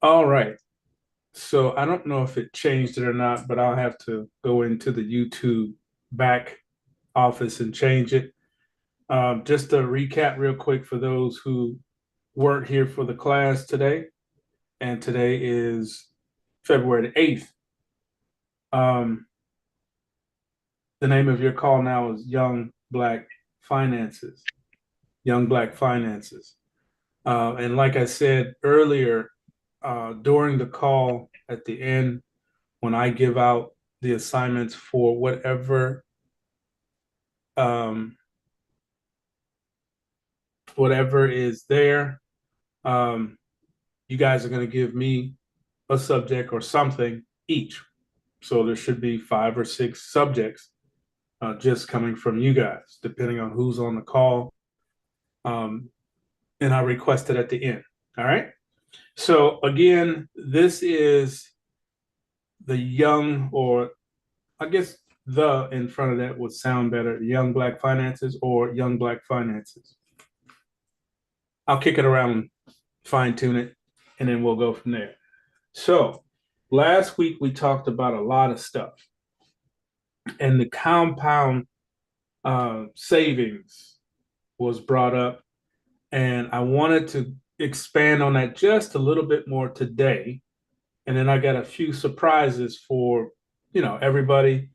All right. So I don't know if it changed it or not, but I'll have to go into the YouTube back office and change it. Just to recap real quick for those who weren't here for the class today, and today is February the 8th. The name of your call now is Young Black Finances. Young Black Finances. And like I said earlier, during the call at the end, when I give out the assignments for um, whatever is there, um, you guys are going to give me a subject or something each. So there should be 5 or 6 subjects just coming from you guys, depending on who's on the call. Um, and I request it at the end. All right. So again, this is the young, or I guess the in front of that would sound better, Young Black Finances or Young Black Finances. I'll kick it around, fine tune it, and then we'll go from there. So last week we talked about a lot of stuff, and the compound savings was brought up, and I wanted to expand on that just a little bit more today. And then I got a few surprises for everybody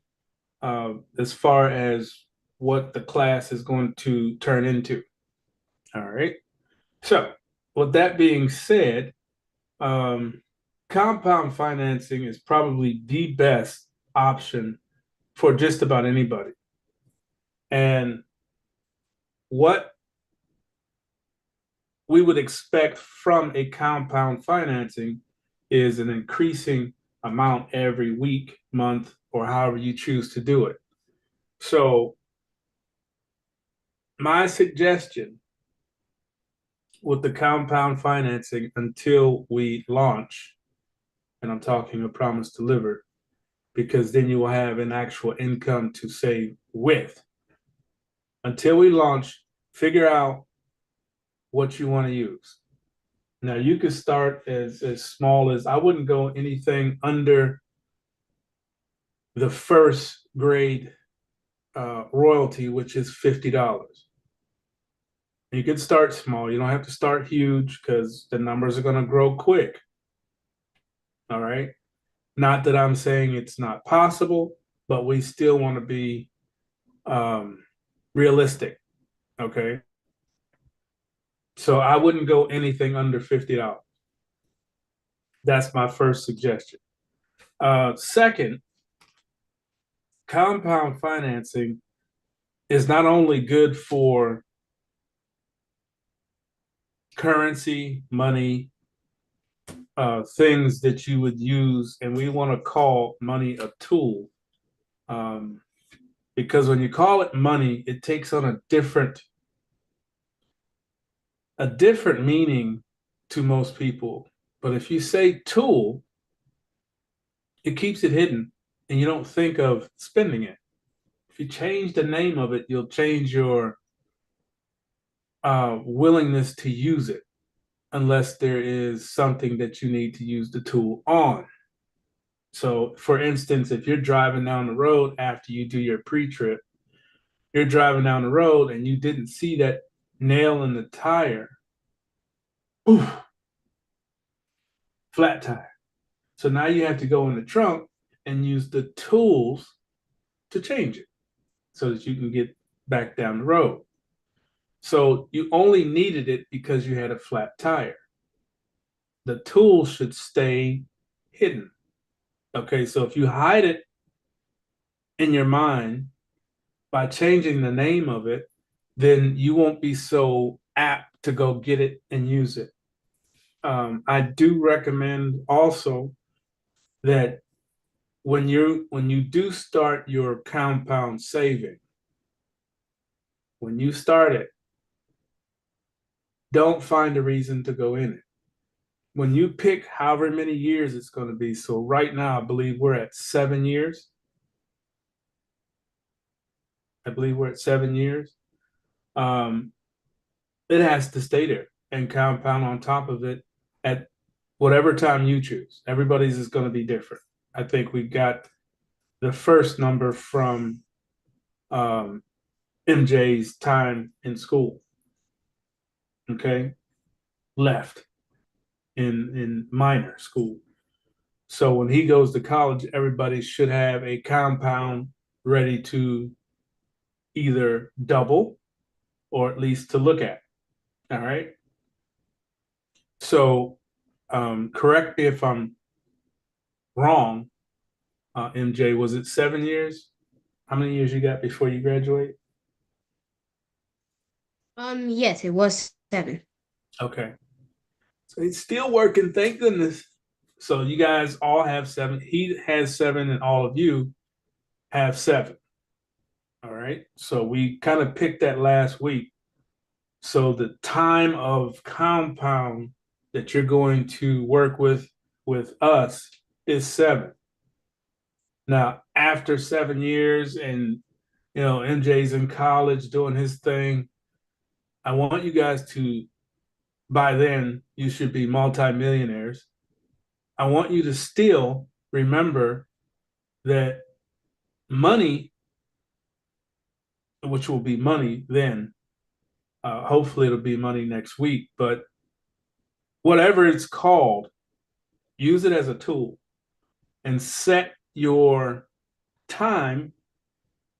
as far as what the class is going to turn into. All right. So, with that being said, um, compound financing is probably the best option for just about anybody. And what we would expect from a compound financing is an increasing amount every week, month, or however you choose to do it. So, my suggestion with the compound financing until we launch, and I'm talking a promise delivered, because then you will have an actual income to save with. Until we launch, figure out what you want to use. Now you could start as small as, I wouldn't go anything under the first grade royalty, which is $50. You could start small. You don't have to start huge because the numbers are going to grow quick. All right. Not that I'm saying it's not possible, but we still want to be um, realistic. Okay. So I wouldn't go anything under $50. That's my first suggestion. Second, compound financing is not only good for currency, money, things that you would use, and we want to call money a tool. Um, because when you call it money, it takes on a different meaning to most people. But if you say tool, it keeps it hidden and you don't think of spending it. If you change the name of it, you'll change your willingness to use it unless there is something that you need to use the tool on. So, for instance, if you're driving down the road after you do your pre trip, you're driving down the road and you didn't see that nail in the tire, oof, flat tire. So now you have to go in the trunk and use the tools to change it so that you can get back down the road. So you only needed it because you had a flat tire. The tool should stay hidden. Okay, so if you hide it in your mind by changing the name of it, then you won't be so apt to go get it and use it. I do recommend also that when you do start your compound saving, when you start it, don't find a reason to go in it. When you pick however many years it's going to be, so right now I believe we're at 7 years. I believe we're at 7 years. Um, it has to stay there and compound on top of it at whatever time you choose. Everybody's is going to be different. I think we got the first number from MJ's time in school. Okay, left in minor school. So when he goes to college, everybody should have a compound ready to either double or at least to look at. All right. So correct me if I'm wrong, MJ. Was it 7 years? How many years you got before you graduate? Yes, it was 7. Okay. So he's still working, thank goodness. So you guys all have 7. He has 7, and all of you have 7. All right. So we kind of picked that last week. So the time of compound that you're going to work with us is 7. Now, after 7 years, and MJ's in college doing his thing, I want you guys to, by then, you should be multimillionaires. I want you to still remember that money, which will be money then, hopefully it'll be money next week, but whatever it's called, use it as a tool and set your time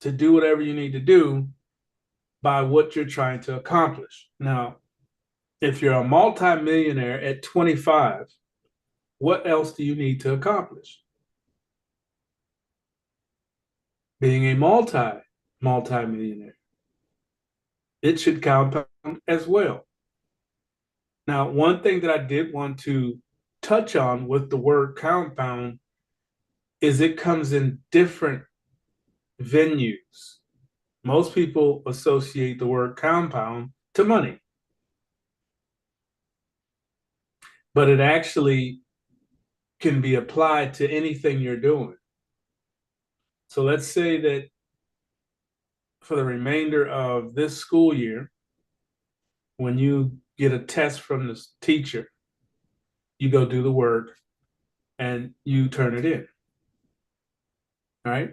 to do whatever you need to do by what you're trying to accomplish. Now, if you're a multimillionaire at 25, what else do you need to accomplish? Being a multimillionaire. It should compound as well. Now, one thing that I did want to touch on with the word compound is it comes in different venues. Most people associate the word compound to money, but it actually can be applied to anything you're doing. So let's say that for the remainder of this school year, when you get a test from the teacher, you go do the work and you turn it in. All right.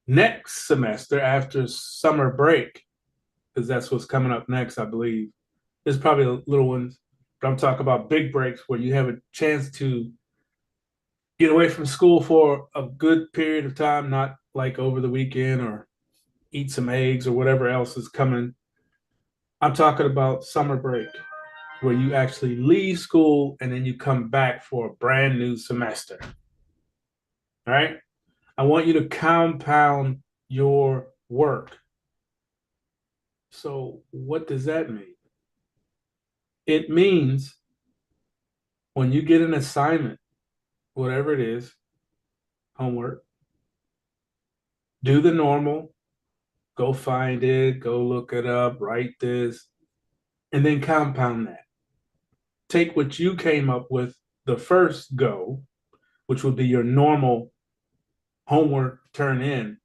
Next semester, after summer break, because that's what's coming up next, I believe. There's probably little ones, but I'm talking about big breaks where you have a chance to get away from school for a good period of time, not like over the weekend or eat some eggs or whatever else is coming. I'm talking about summer break where you actually leave school and then you come back for a brand new semester. All right. I want you to compound your work. So, what does that mean? It means when you get an assignment, whatever it is, homework, do the normal, go find it, go look it up, write this, and then compound that. Take what you came up with the first go, which would be your normal homework turn in.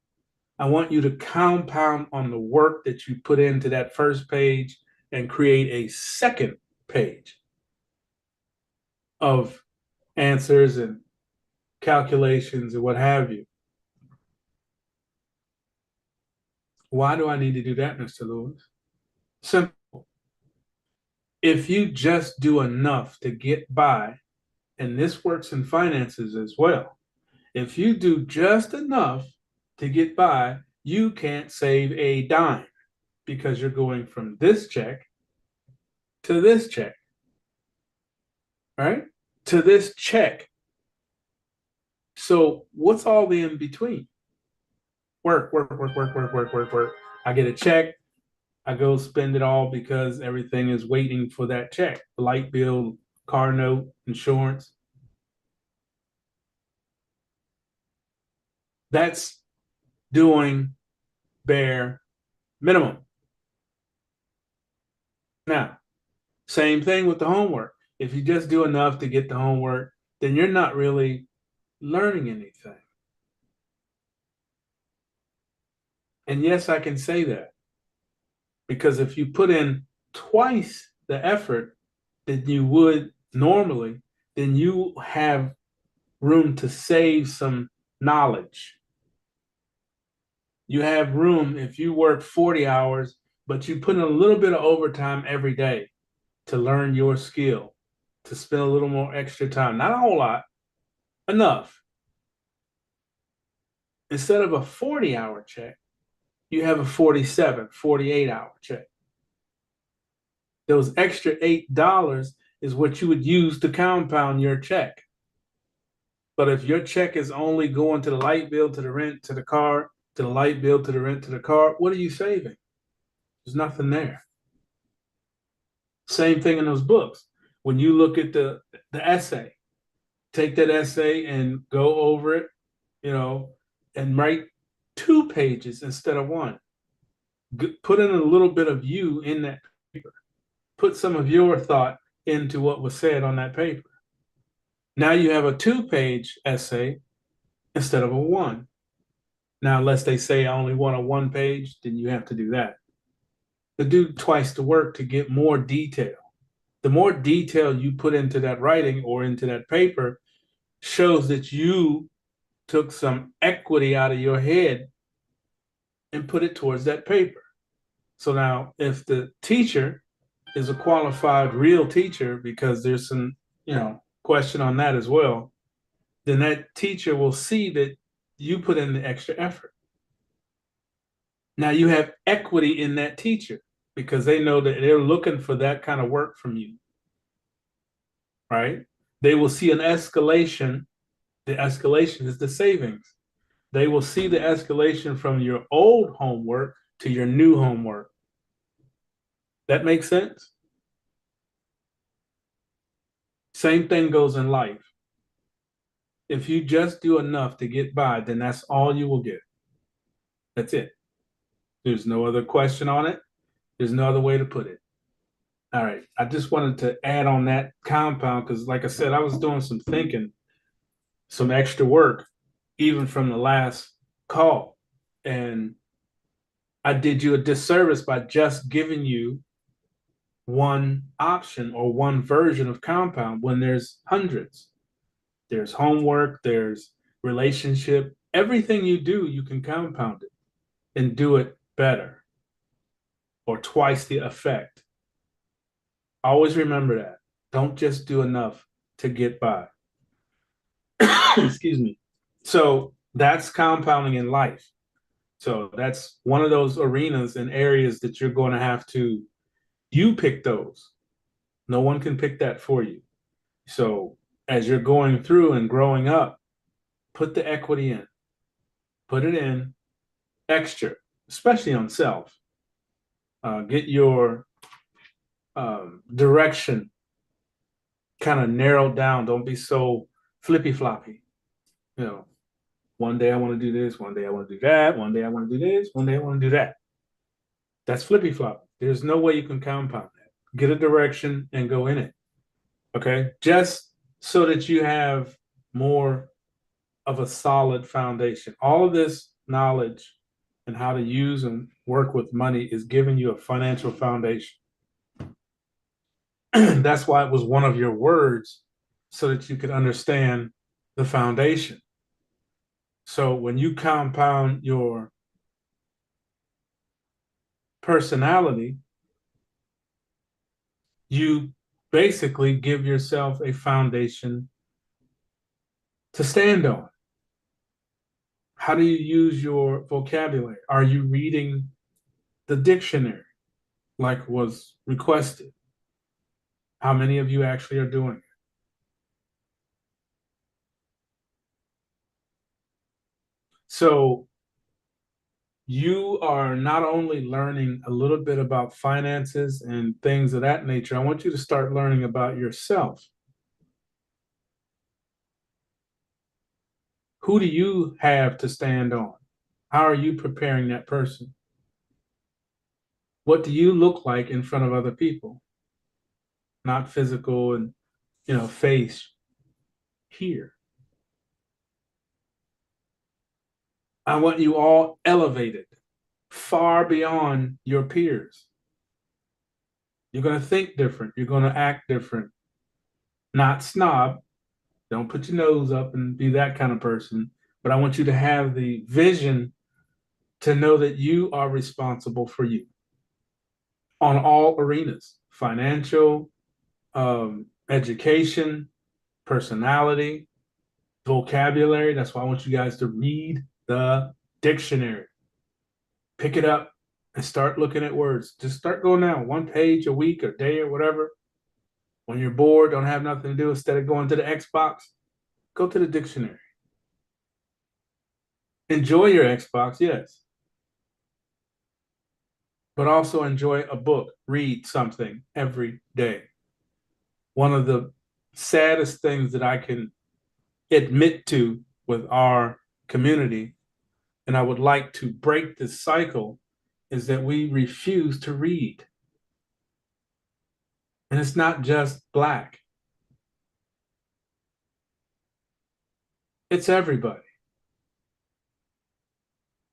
I want you to compound on the work that you put into that first page and create a second page of answers and calculations and what have you. Why do I need to do that, Mr. Lewis? Simple. If you just do enough to get by, and this works in finances as well, if you do just enough to get by, you can't save a dime because you're going from this check to this check, right? To this check. So what's all the in between? Work, work, work, work, work, work, work, work. I get a check. I go spend it all because everything is waiting for that check, light bill, car note, insurance. That's doing bare minimum. Now, same thing with the homework. If you just do enough to get the homework, then you're not really learning anything. And yes, I can say that because if you put in twice the effort that you would normally, then you have room to save some knowledge. You have room if you work 40 hours, but you put in a little bit of overtime every day to learn your skill, to spend a little more extra time, not a whole lot, enough. Instead of a 40-hour check, you have a 47, 48-hour check. Those extra $8 is what you would use to compound your check. But if your check is only going to the light bill, to the rent, to the car, to the light bill, to the rent, to the car, what are you saving? There's nothing there. Same thing in those books. When you look at the essay, take that essay and go over it, and write 2 pages instead of one. Put in a little bit of you in that paper. Put some of your thought into what was said on that paper. Now you have a 2-page essay instead of a one. Now, unless they say I only want a 1 page, then you have to do that. But do twice the work to get more detail. The more detail you put into that writing or into that paper shows that you took some equity out of your head and put it towards that paper. So now, if the teacher is a qualified real teacher, because there's some, question on that as well, then that teacher will see that you put in the extra effort. Now you have equity in that teacher because they know that they're looking for that kind of work from you, right? They will see an escalation. The escalation is the savings. They will see the escalation from your old homework to your new homework. That makes sense? Same thing goes in life. If you just do enough to get by, then that's all you will get. That's it. There's no other question on it. There's no other way to put it. All right. I just wanted to add on that compound because, like I said, I was doing some thinking, some extra work, even from the last call. And I did you a disservice by just giving you one option or one version of compound when there's hundreds. There's homework, there's relationship. Everything you do, you can compound it and do it better or twice the effect. Always remember that. Don't just do enough to get by. Excuse me. So that's compounding in life. So that's one of those arenas and areas that you're going to have to, you pick those. No one can pick that for you. So as you're going through and growing up, put the equity in, put it in extra, especially on self. Get your direction kind of narrowed down. Don't be so flippy floppy. One day I want to do this, one day I want to do that, one day I want to do this, one day I want to do that. That's flippy flop. There's no way you can compound that. Get a direction and go in it. Okay. Just so that you have more of a solid foundation. All of this knowledge and how to use and work with money is giving you a financial foundation. That's why it was one of your words so that you could understand the foundation. So when you compound your personality, you basically give yourself a foundation to stand on. How do you use your vocabulary? Are you reading the dictionary like was requested? How many of you actually are doing it? So you are not only learning a little bit about finances and things of that nature, I want you to start learning about yourself. Who do you have to stand on? How are you preparing that person? What do you look like in front of other people? Not physical and, face here. I want you all elevated far beyond your peers. You're going to think different. You're going to act different. Not snob. Don't put your nose up and be that kind of person. But I want you to have the vision to know that you are responsible for you on all arenas: financial, education, personality, vocabulary. That's why I want you guys to read the dictionary. Pick it up and start looking at words. Just start going down one page a week or day or whatever. When you're bored, don't have nothing to do, instead of going to the Xbox, go to the dictionary. Enjoy your Xbox, yes. But also enjoy a book. Read something every day. One of the saddest things that I can admit to with our community, and I would like to break this cycle, is that we refuse to read. And it's not just Black. It's everybody.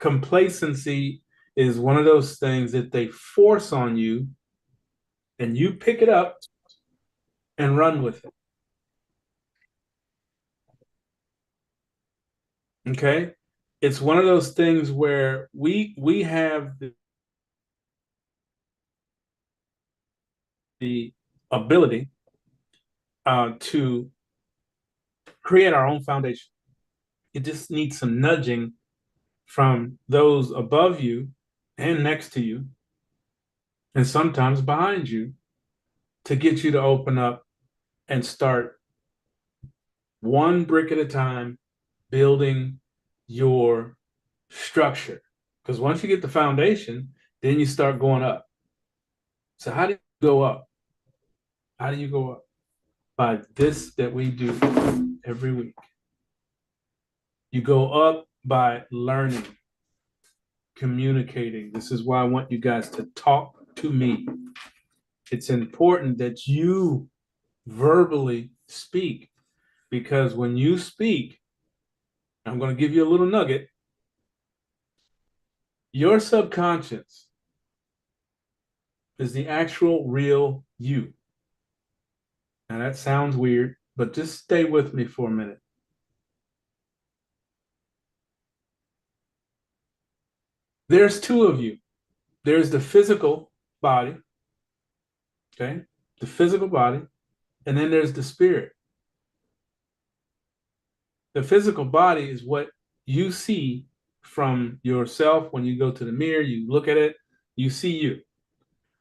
Complacency is one of those things that they force on you, and you pick it up and run with it. Okay? It's one of those things where we have the ability to create our own foundation. It just needs some nudging from those above you and next to you, and sometimes behind you, to get you to open up and start one brick at a time building your structure. Because once you get the foundation, then you start going up. So how do you go up? How do you go up? By this that we do every week. You go up by learning, communicating. This is why I want you guys to talk to me. It's important that you verbally speak, because when you speak, I'm going to give you a little nugget. Your subconscious is the actual real you. Now that sounds weird, but just stay with me for a minute. There's two of you. There's the physical body, okay? The physical body, and then there's the spirit. The physical body is what you see from yourself. When you go to the mirror, you look at it, you see you.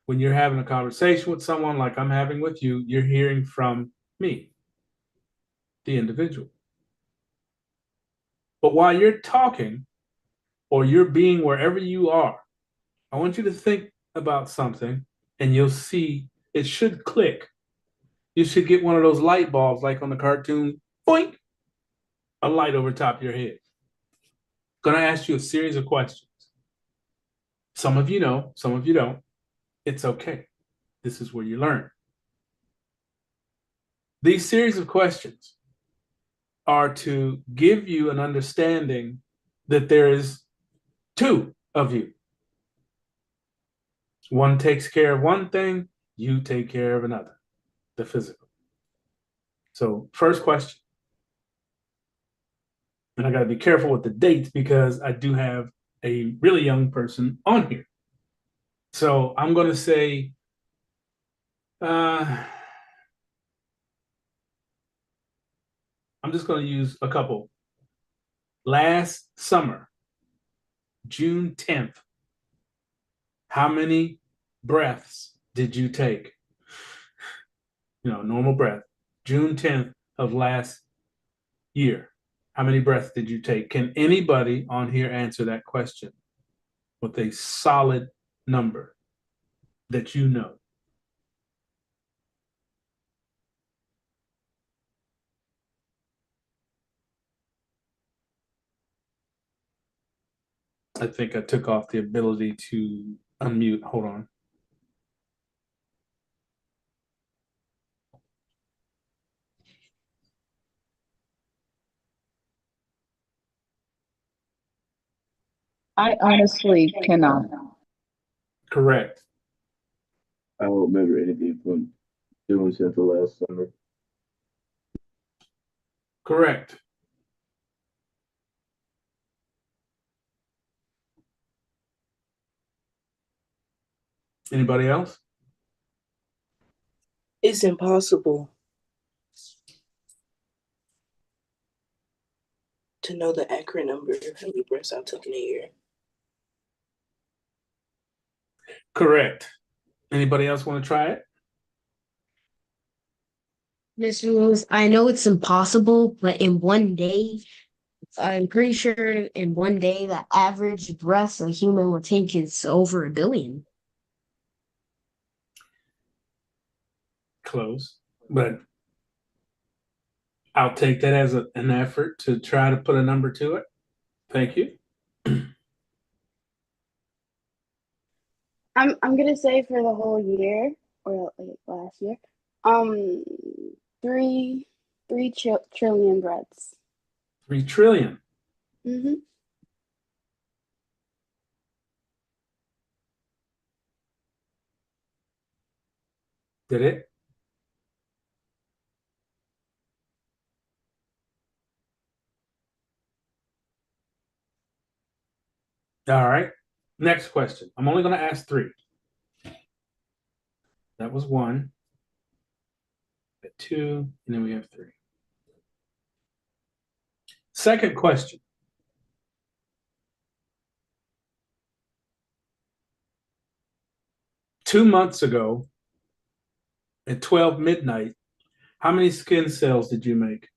When you're having a conversation with someone like I'm having with you, you're hearing from me, the individual. But while you're talking, or you're being wherever you are, I want you to think about something, and you'll see it should click. You should get one of those light bulbs like on the cartoon, boink, a light over top of your head. I'm going to ask you a series of questions. Some of you know, some of you don't. It's okay. This is where you learn. These series of questions are to give you an understanding that there is two of you. One takes care of one thing, you take care of another, the physical. So, first question. And I got to be careful with the dates because I do have a really young person on here. So I'm going to say, I'm just going to use a couple. Last summer, June 10th, how many breaths did you take? Normal breath. June 10th of last year, how many breaths did you take? Can anybody on here answer that question? with a solid number that you know. I think I took off the ability to unmute. Hold on. I honestly cannot. Correct. I don't remember anything from June since the last summer. Correct. Anybody else? It's impossible to know the accurate number of how many breaths I took in a year. Correct. Anybody else want to try it? Mr. Lewis, I know it's impossible, but in one day, I'm pretty sure in one day, the average breaths a human will take is over 1 billion. Close, but I'll take that as an effort to try to put a number to it. Thank you. I'm gonna say for the whole year or like last year, three trillion breaths. 3 trillion. Mm-hmm. Did it? All right. Next question. I'm only going to ask 3. That was 1. 2, and then we have 3. Second question. Two months ago, at 12 midnight, how many skin cells did you make?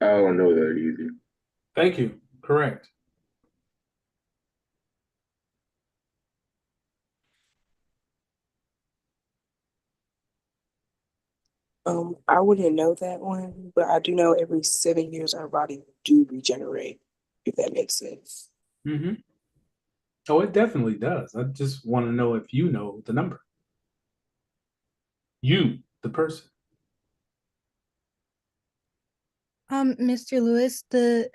I don't know that either. Thank you. Correct. I wouldn't know that one, but I do know every 7 years our body do regenerate, if that makes sense. Mm-hmm. Oh, it definitely does. I just want to know if you know the number. You, the person. Mr. Lewis, the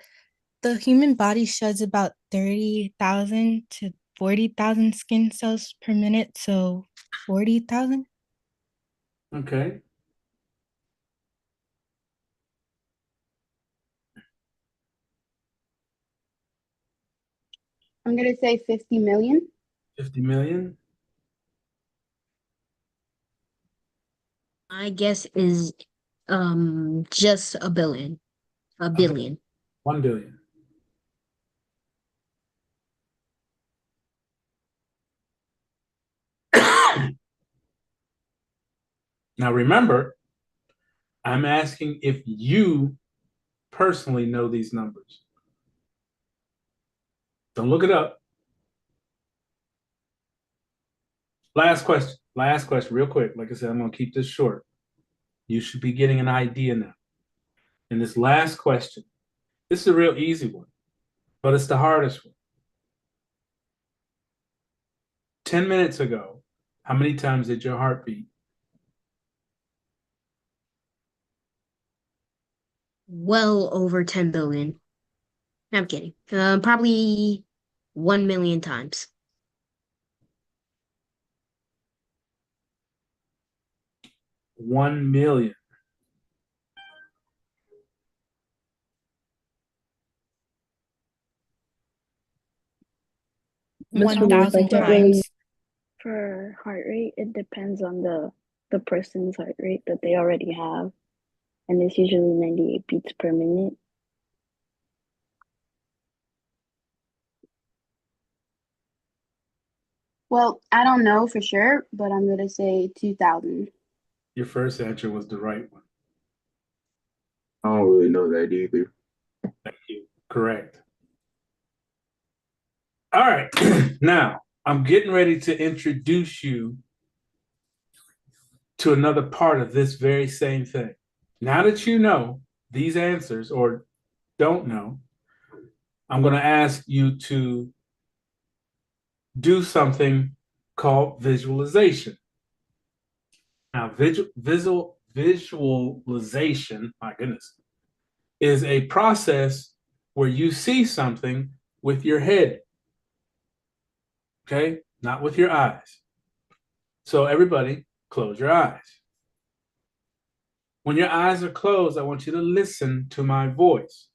human body sheds about 30,000 to 40,000 skin cells per minute, so 40,000. Okay. I'm gonna say 50 million. 50 million. My guess is just 1 billion. 1 billion. 1 billion. Now remember, I'm asking if you personally know these numbers. Don't look it up. Last question. Last question, real quick. Like I said, I'm going to keep this short. You should be getting an idea now. And this last question, this is a real easy one, but it's the hardest one. 10 minutes ago, how many times did your heart beat? Well over 10 billion. I'm kidding. Probably 1 million times. 1 million. Mr. Lewis, I 1,000 can't really. times. For heart rate, it depends on the person's heart rate that they already have, and it's usually 98 beats per minute. Well, I don't know for sure, but I'm gonna say 2000. Your first answer was the right one. I don't really know that either. Thank you. Correct. All right. Now, I'm getting ready to introduce you to another part of this very same thing. Now that you know these answers or don't know, I'm going to ask you to do something called visualization. Now, visualization, my goodness, is a process where you see something with your head, okay? Not with your eyes. So everybody, close your eyes. When your eyes are closed, I want you to listen to my voice.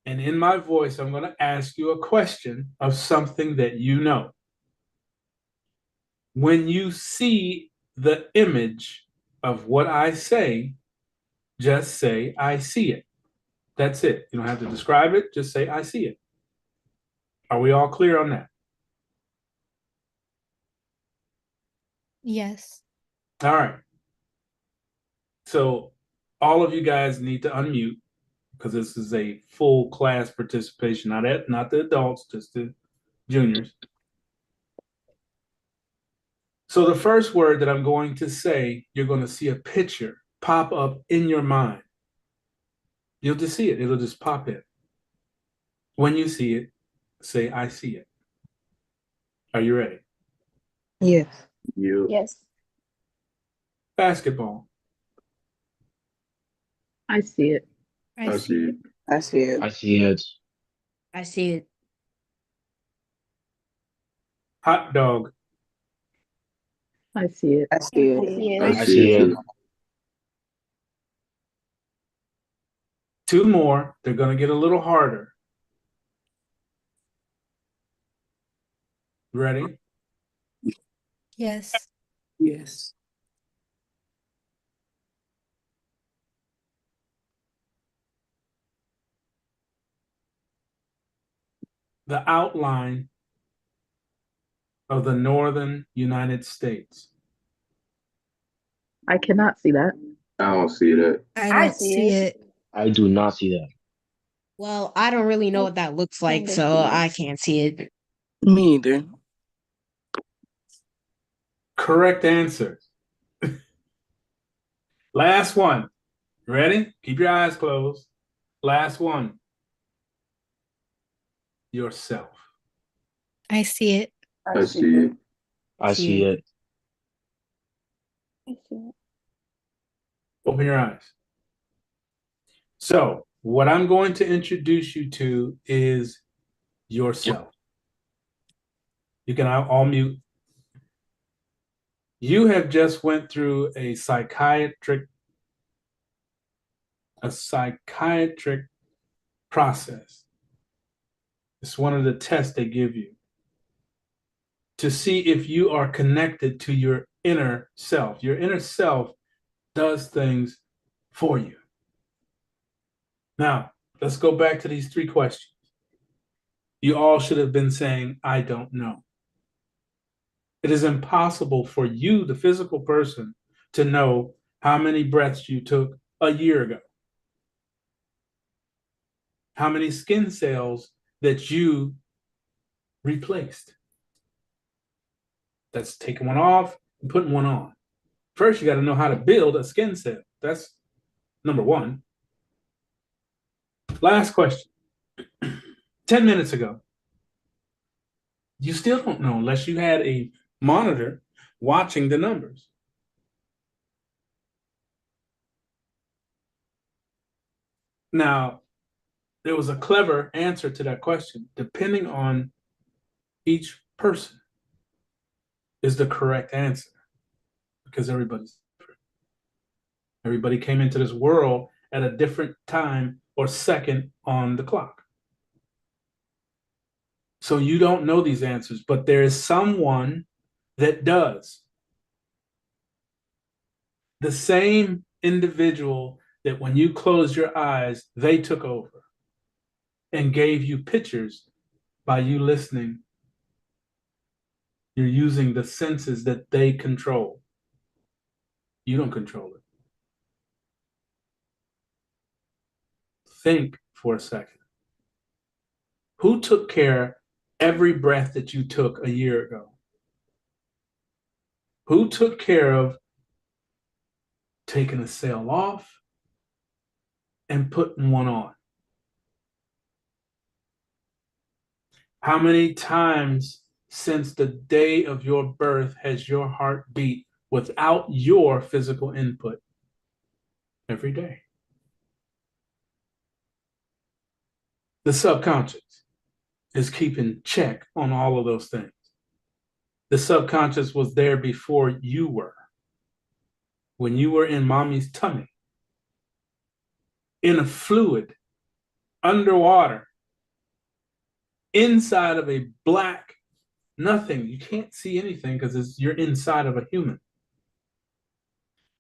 And in my voice, I'm going to ask you a question of something that you know. When you see the image of what I say, just say, I see it. That's it. You don't have to describe it. Just say, I see it. Are we all clear on that? Yes. All right. So all of you guys need to unmute because this is a full class participation, not the adults, just the juniors. So the first word that I'm going to say, you're going to see a picture pop up in your mind. You'll just see it. It'll just pop in. When you see it, say, I see it. Are you ready? Yes. Yeah. Yes. Basketball. I see it. I see it. I see it. I see it. I see it. Hot dog. I see it. I see I it. see I it. I see see it it. too. Two more. They're going to get a little harder. Ready? Yes. Yes. The outline of the northern United States. I cannot see that. I don't see that. I I don't see see it. it. I do not see that. Well, I don't really know I what that looks like, kinda so see it. I can't see it. Me either. Correct answer. Last one. Ready? Keep your eyes closed. Last one. Yourself. I see it. I see it. I See see it. it. I see it. Open your eyes. So, what I'm going to introduce you to is yourself. You can all mute. You have just went through a psychiatric process. It's one of the tests they give you to see if you are connected to your inner self. Your inner self does things for you. Now, let's go back to these three questions. You all should have been saying, I don't know. It is impossible for you, the physical person, to know how many breaths you took a year ago, how many skin cells that you replaced. That's taking one off and putting one on. First, you got to know how to build a skin cell. That's number one. Last question. 10 minutes ago, you still don't know unless you had a monitor watching the numbers. Now, there was a clever answer to that question. Depending on each person is the correct answer because everybody's different. Everybody came into this world at a different time or second on the clock. So you don't know these answers, but there is someone that does. The same individual that when you closed your eyes, they took over and gave you pictures by you listening You're using the senses that they control. You don't control it. Think for a second. Who took care every breath that you took a year ago? Who took care of taking a sail off and putting one on? How many times since the day of your birth has your heart beat without your physical input? Every day. The subconscious is keeping check on all of those things. The subconscious was there before you were. When you were in mommy's tummy, in a fluid, underwater, inside of a black nothing. You can't see anything because you're inside of a human.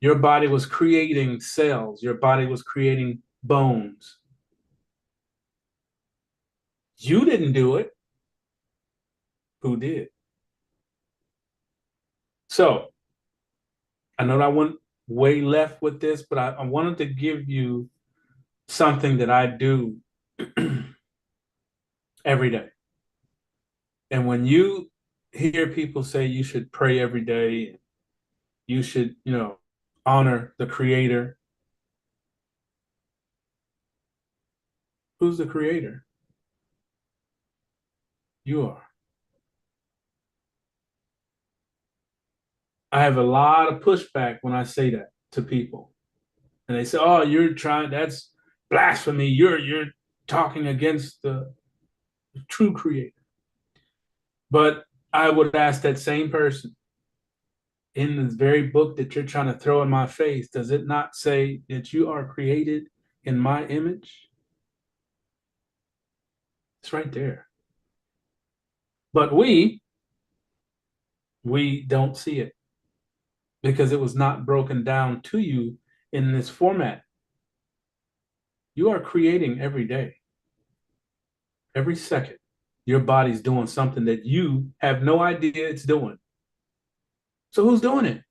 Your body was creating cells. Your body was creating bones. You didn't do it. Who did? So, I know I went way left with this, but I wanted to give you something that I do every day. And when you hear people say you should pray every day, you should, honor the creator. Who's the creator? You are. I have a lot of pushback when I say that to people. And they say, oh, that's blasphemy. You're talking against the true creator. But I would ask that same person, in this very book that you're trying to throw in my face, does it not say that you are created in my image? It's right there. But we don't see it because it was not broken down to you in this format. You are creating every day, every second. Your body's doing something that you have no idea it's doing. So who's doing it?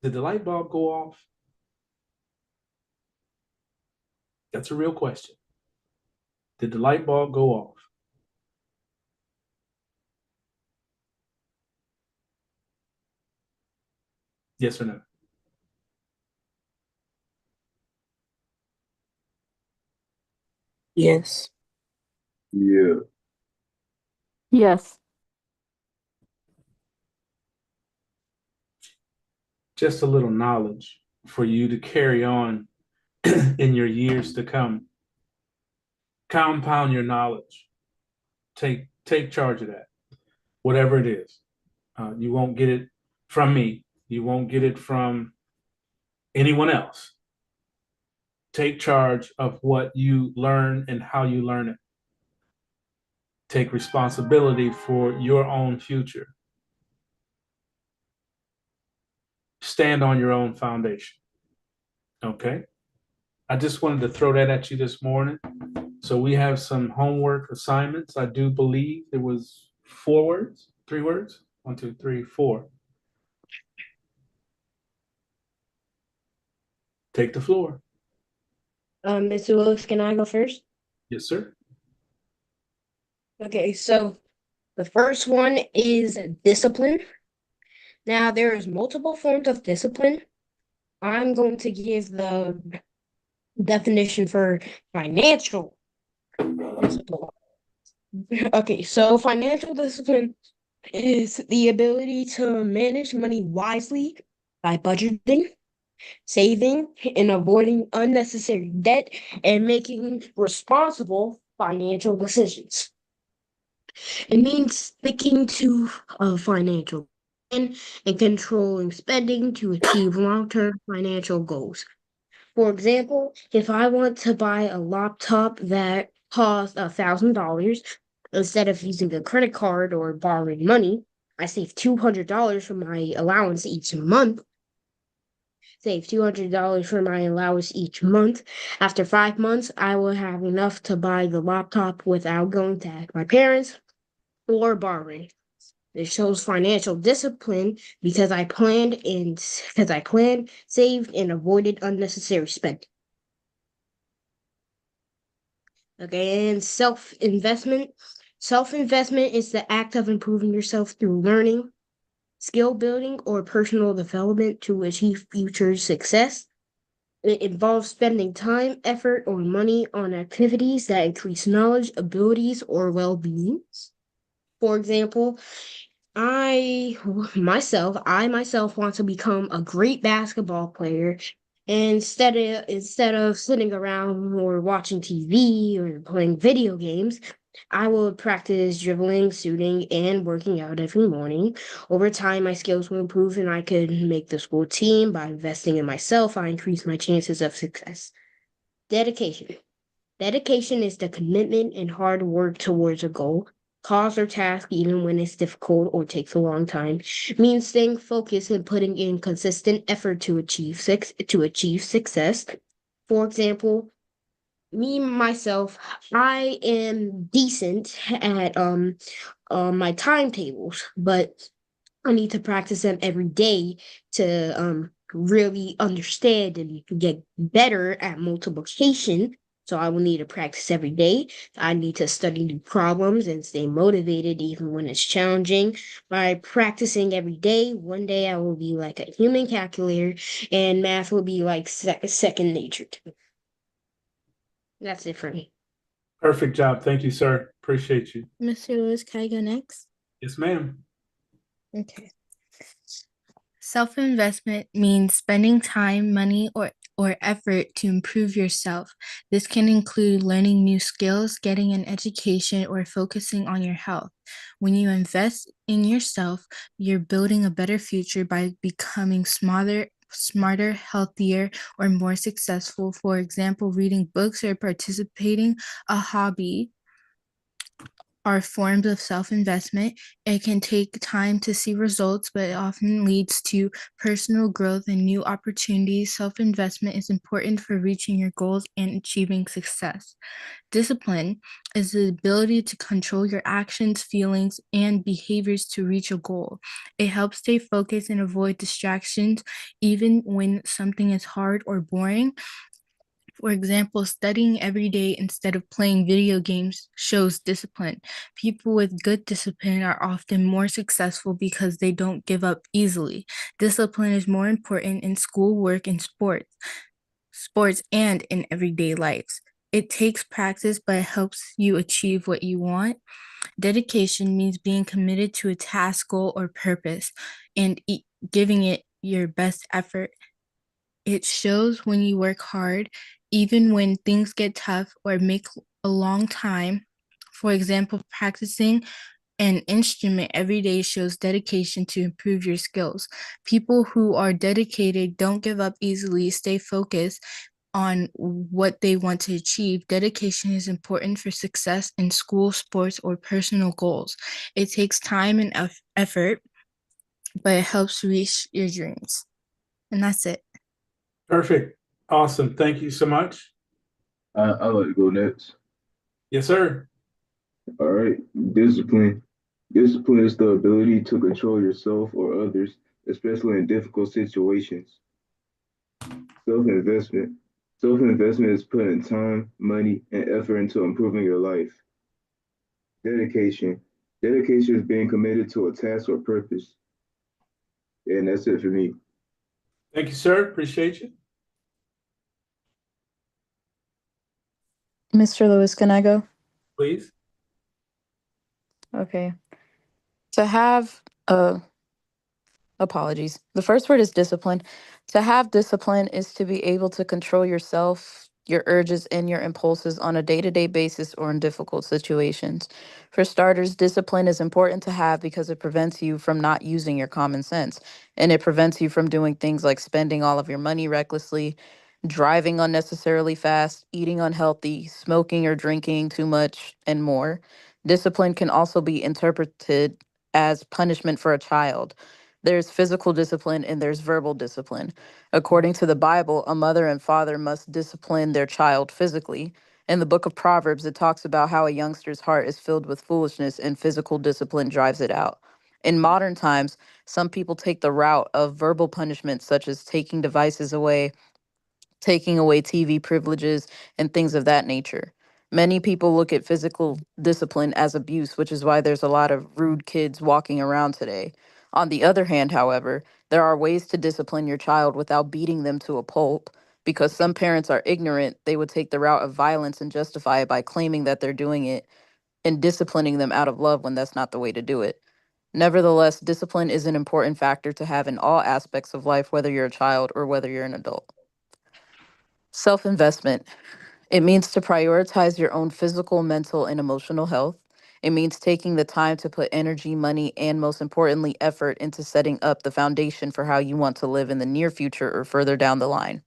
Did the light bulb go off? That's a real question. Did the light bulb go off? Yes or no? Yes. Yeah. Yes. Just a little knowledge for you to carry on in your years to come. Compound your knowledge. Take charge of that, whatever it is. You won't get it from me. You won't get it from anyone else. Take charge of what you learn and how you learn it. Take responsibility for your own future. Stand on your own foundation. Okay? I just wanted to throw that at you this morning. So we have some homework assignments. I do believe there was 4 words, 3 words. 1, 2, 3, 4. Take the floor. Mr. Willis, can I go first? Yes, sir. Okay, so the first one is discipline. Now, there is multiple forms of discipline. I'm going to give the definition for financial discipline. Okay, so financial discipline is the ability to manage money wisely by budgeting, saving, and avoiding unnecessary debt and making responsible financial decisions. It means sticking to a financial plan and controlling spending to achieve long-term financial goals. For example, if I want to buy a laptop that costs $1,000, instead of using a credit card or borrowing money, I save $200 from my allowance each month. Save $200 for my allowance each month. After 5 months, I will have enough to buy the laptop without going to ask my parents. or borrowing. It shows financial discipline because I planned, saved, and avoided unnecessary spending. Okay, and self-investment. Self-investment is the act of improving yourself through learning, skill building, or personal development to achieve future success. It involves spending time, effort, or money on activities that increase knowledge, abilities, or well-being. For example, I myself want to become a great basketball player. And instead of sitting around or watching TV or playing video games, I will practice dribbling, shooting, and working out every morning. Over time, my skills will improve and I could make the school team. By investing in myself, I increase my chances of success. Dedication. Dedication is the commitment and hard work towards a goal, cause, or task, even when it's difficult or takes a long time. It means staying focused and putting in consistent effort to achieve success. For example, me myself, I am decent at my timetables, but I need to practice them every day to really understand and get better at multiplication. So I will need to practice every day. I need to study new problems and stay motivated even when it's challenging. By practicing every day, one day I will be like a human calculator and math will be like second nature to me. That's it for me. Perfect job. Thank you, sir. Appreciate you. Mr. Lewis, can I go next? Yes, ma'am. Okay. Self-investment means spending time, money, or effort to improve yourself. This can include learning new skills, getting an education, or focusing on your health. When you invest in yourself, you're building a better future by becoming smarter, healthier, or more successful. For example, reading books or participating a hobby are forms of self-investment. It can take time to see results, but it often leads to personal growth and new opportunities. Self-investment is important for reaching your goals and achieving success. Discipline is the ability to control your actions, feelings, and behaviors to reach a goal. It helps stay focused and avoid distractions, even when something is hard or boring. For example, studying every day instead of playing video games shows discipline. People with good discipline are often more successful because they don't give up easily. Discipline is more important in school, work, and sports and in everyday lives. It takes practice, but it helps you achieve what you want. Dedication means being committed to a task, goal, or purpose and giving it your best effort. It shows when you work hard, even when things get tough or make a long time. For example, practicing an instrument every day shows dedication to improve your skills. People who are dedicated don't give up easily, stay focused on what they want to achieve. Dedication is important for success in school, sports, or personal goals. It takes time and effort, but it helps reach your dreams. And that's it. Perfect. Awesome. Thank you so much. I like to go next. Yes, sir. All right. Discipline. Discipline is the ability to control yourself or others, especially in difficult situations. Self-investment. Self-investment is putting time, money, and effort into improving your life. Dedication. Dedication is being committed to a task or purpose. And that's it for me. Thank you, sir. Appreciate you. Mr. Lewis, can I go? Please. Okay. To have apologies. The first word is discipline. To have discipline is to be able to control yourself, your urges, and your impulses on a day-to-day basis or in difficult situations. For starters, discipline is important to have because it prevents you from not using your common sense, and it prevents you from doing things like spending all of your money recklessly, driving unnecessarily fast, eating unhealthy, smoking or drinking too much, and more. Discipline can also be interpreted as punishment for a child. There's physical discipline and there's verbal discipline. According to the Bible, a mother and father must discipline their child physically. In the book of Proverbs, it talks about how a youngster's heart is filled with foolishness and physical discipline drives it out. In modern times, some people take the route of verbal punishment, such as taking devices away, taking away TV privileges, and things of that nature. Many people look at physical discipline as abuse, which is why there's a lot of rude kids walking around today. On the other hand, however, there are ways to discipline your child without beating them to a pulp. Because some parents are ignorant, they would take the route of violence and justify it by claiming that they're doing it and disciplining them out of love when that's not the way to do it. Nevertheless, discipline is an important factor to have in all aspects of life, whether you're a child or whether you're an adult. Self investment. It means to prioritize your own physical, mental, and emotional health. It means taking the time to put energy, money, and most importantly, effort into setting up the foundation for how you want to live in the near future or further down the line.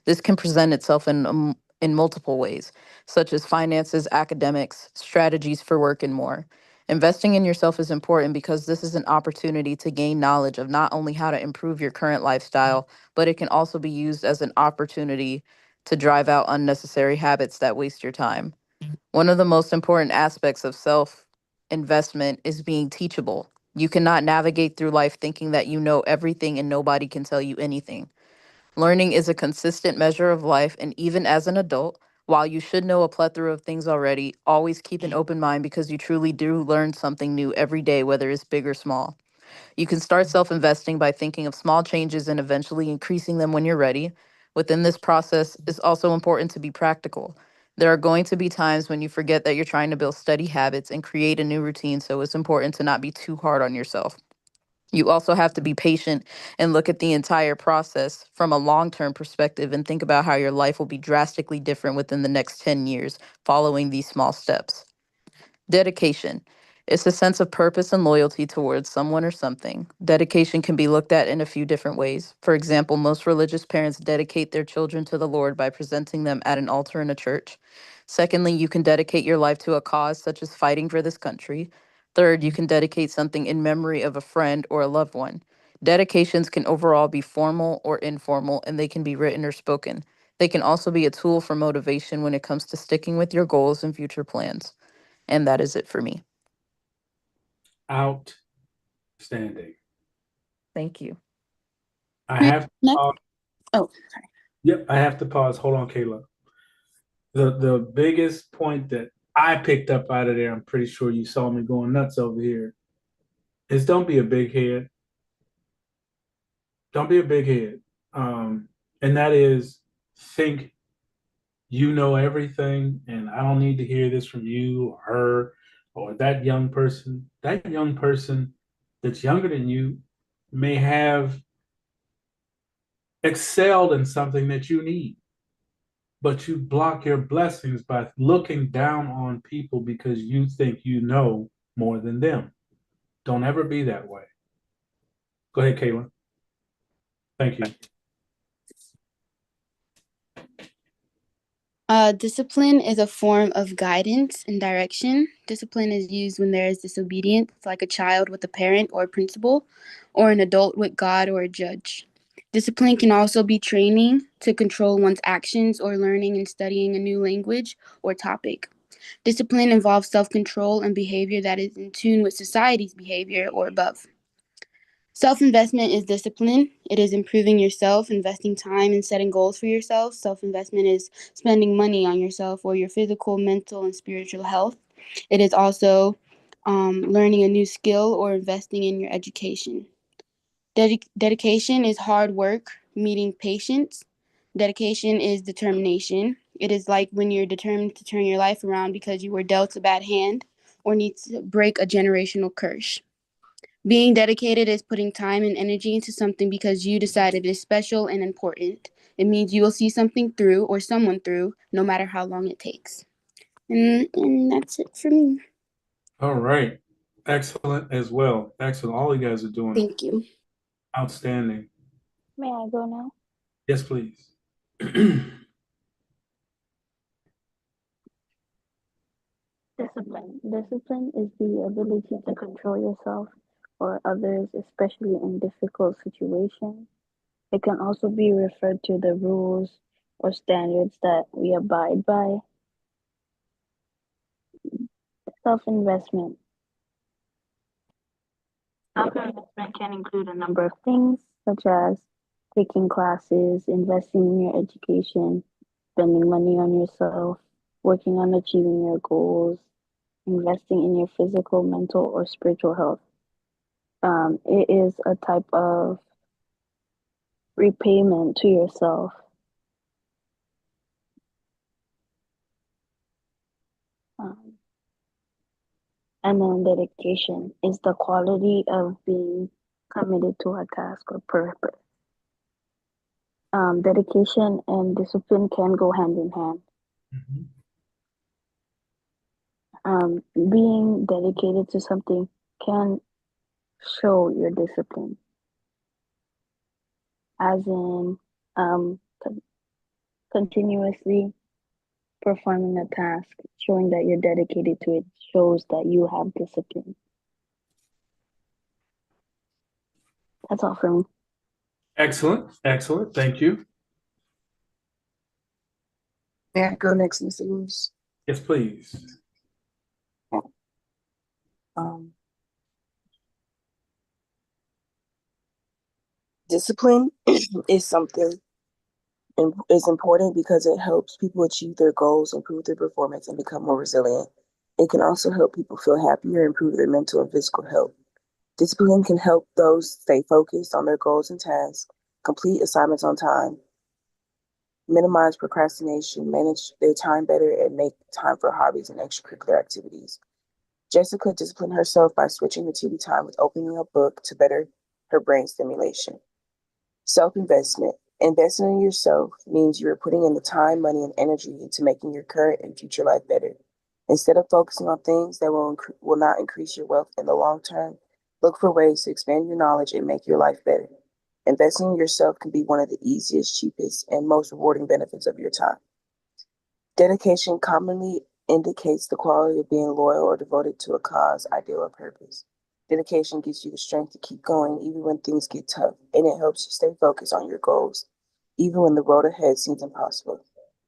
This can present itself in multiple ways, such as finances, academics, strategies for work, and more. Investing in yourself is important because this is an opportunity to gain knowledge of not only how to improve your current lifestyle, but it can also be used as an opportunity to drive out unnecessary habits that waste your time. One of the most important aspects of self investment is being teachable. You cannot navigate through life thinking that you know everything and nobody can tell you anything. Learning is a consistent measure of life, and even as an adult, while you should know a plethora of things already, always keep an open mind because you truly do learn something new every day, whether it's big or small. You can start self investing by thinking of small changes and eventually increasing them when you're ready. Within this process, it's also important to be practical. There are going to be times when you forget that you're trying to build steady habits and create a new routine, so it's important to not be too hard on yourself. You also have to be patient and look at the entire process from a long term perspective and think about how your life will be drastically different within the next 10 years following these small steps. Dedication. It's a sense of purpose and loyalty towards someone or something. Dedication can be looked at in a few different ways. For example, most religious parents dedicate their children to the Lord by presenting them at an altar in a church. Secondly, you can dedicate your life to a cause such as fighting for this country. Third, you can dedicate something in memory of a friend or a loved one. Dedications can overall be formal or informal, and they can be written or spoken. They can also be a tool for motivation when it comes to sticking with your goals and future plans. And that is it for me. Outstanding. Thank you. I have to Next. pause. Oh, Yep, I have to pause. Hold on, Kayla. The biggest point that I picked up out of there, I'm pretty sure you saw me going nuts over here, is don't be a big head. Don't be a big head. And that is think you know everything, and I don't need to hear this from you or her or that young person. That young person that's younger than you may have excelled in something that you need, but you block your blessings by looking down on people because you think you know more than them. Don't ever be that way. Go ahead, Caitlin. Thank you. Discipline is a form of guidance and direction. Discipline is used when there is disobedience, like a child with a parent or a principal, or an adult with God or a judge. Discipline can also be training to control one's actions or learning and studying a new language or topic. Discipline involves self-control and behavior that is in tune with society's behavior or above. Self-investment is discipline. It is improving yourself, investing time and setting goals for yourself. Self-investment is spending money on yourself or your physical, mental, and spiritual health. It is also learning a new skill or investing in your education. Dedication is hard work, meeting patience. Dedication is determination. It is like when you're determined to turn your life around because you were dealt a bad hand or need to break a generational curse. Being dedicated is putting time and energy into something because you decided it is special and important. It means you will see something through or someone through, no matter how long it takes. And that's it for me. All right. Excellent as well. Excellent. All you guys are doing Thank you. outstanding. May I go now? Yes, please. Discipline. Discipline is the ability to control yourself or others, especially in difficult situations. It can also be referred to the rules or standards that we abide by. Self-investment. Self-investment can include a number of things, such as taking classes, investing in your education, spending money on yourself, working on achieving your goals, investing in your physical, mental, or spiritual health. It is a type of repayment to yourself. And then dedication is the quality of being committed to a task or purpose. Dedication and discipline can go hand in hand. Being dedicated to something can show your discipline, as in continuously performing a task, showing that you're dedicated to it, shows that you have discipline. That's all for me. Excellent, excellent. Thank you. May I go next, Mr. Lewis? Yes, please. Discipline is something is important because it helps people achieve their goals, improve their performance, and become more resilient. It can also help people feel happier, improve their mental and physical health. Discipline can help those stay focused on their goals and tasks, complete assignments on time, minimize procrastination, manage their time better, and make time for hobbies and extracurricular activities. Jessica disciplined herself by switching her TV time with opening a book to better her brain stimulation. Self-investment. Investing in yourself means you are putting in the time, money, and energy into making your current and future life better. Instead of focusing on things that will not increase your wealth in the long term, look for ways to expand your knowledge and make your life better. Investing in yourself can be one of the easiest, cheapest, and most rewarding benefits of your time. Dedication commonly indicates the quality of being loyal or devoted to a cause, ideal, or purpose. Dedication gives you the strength to keep going even when things get tough, and it helps you stay focused on your goals, even when the road ahead seems impossible.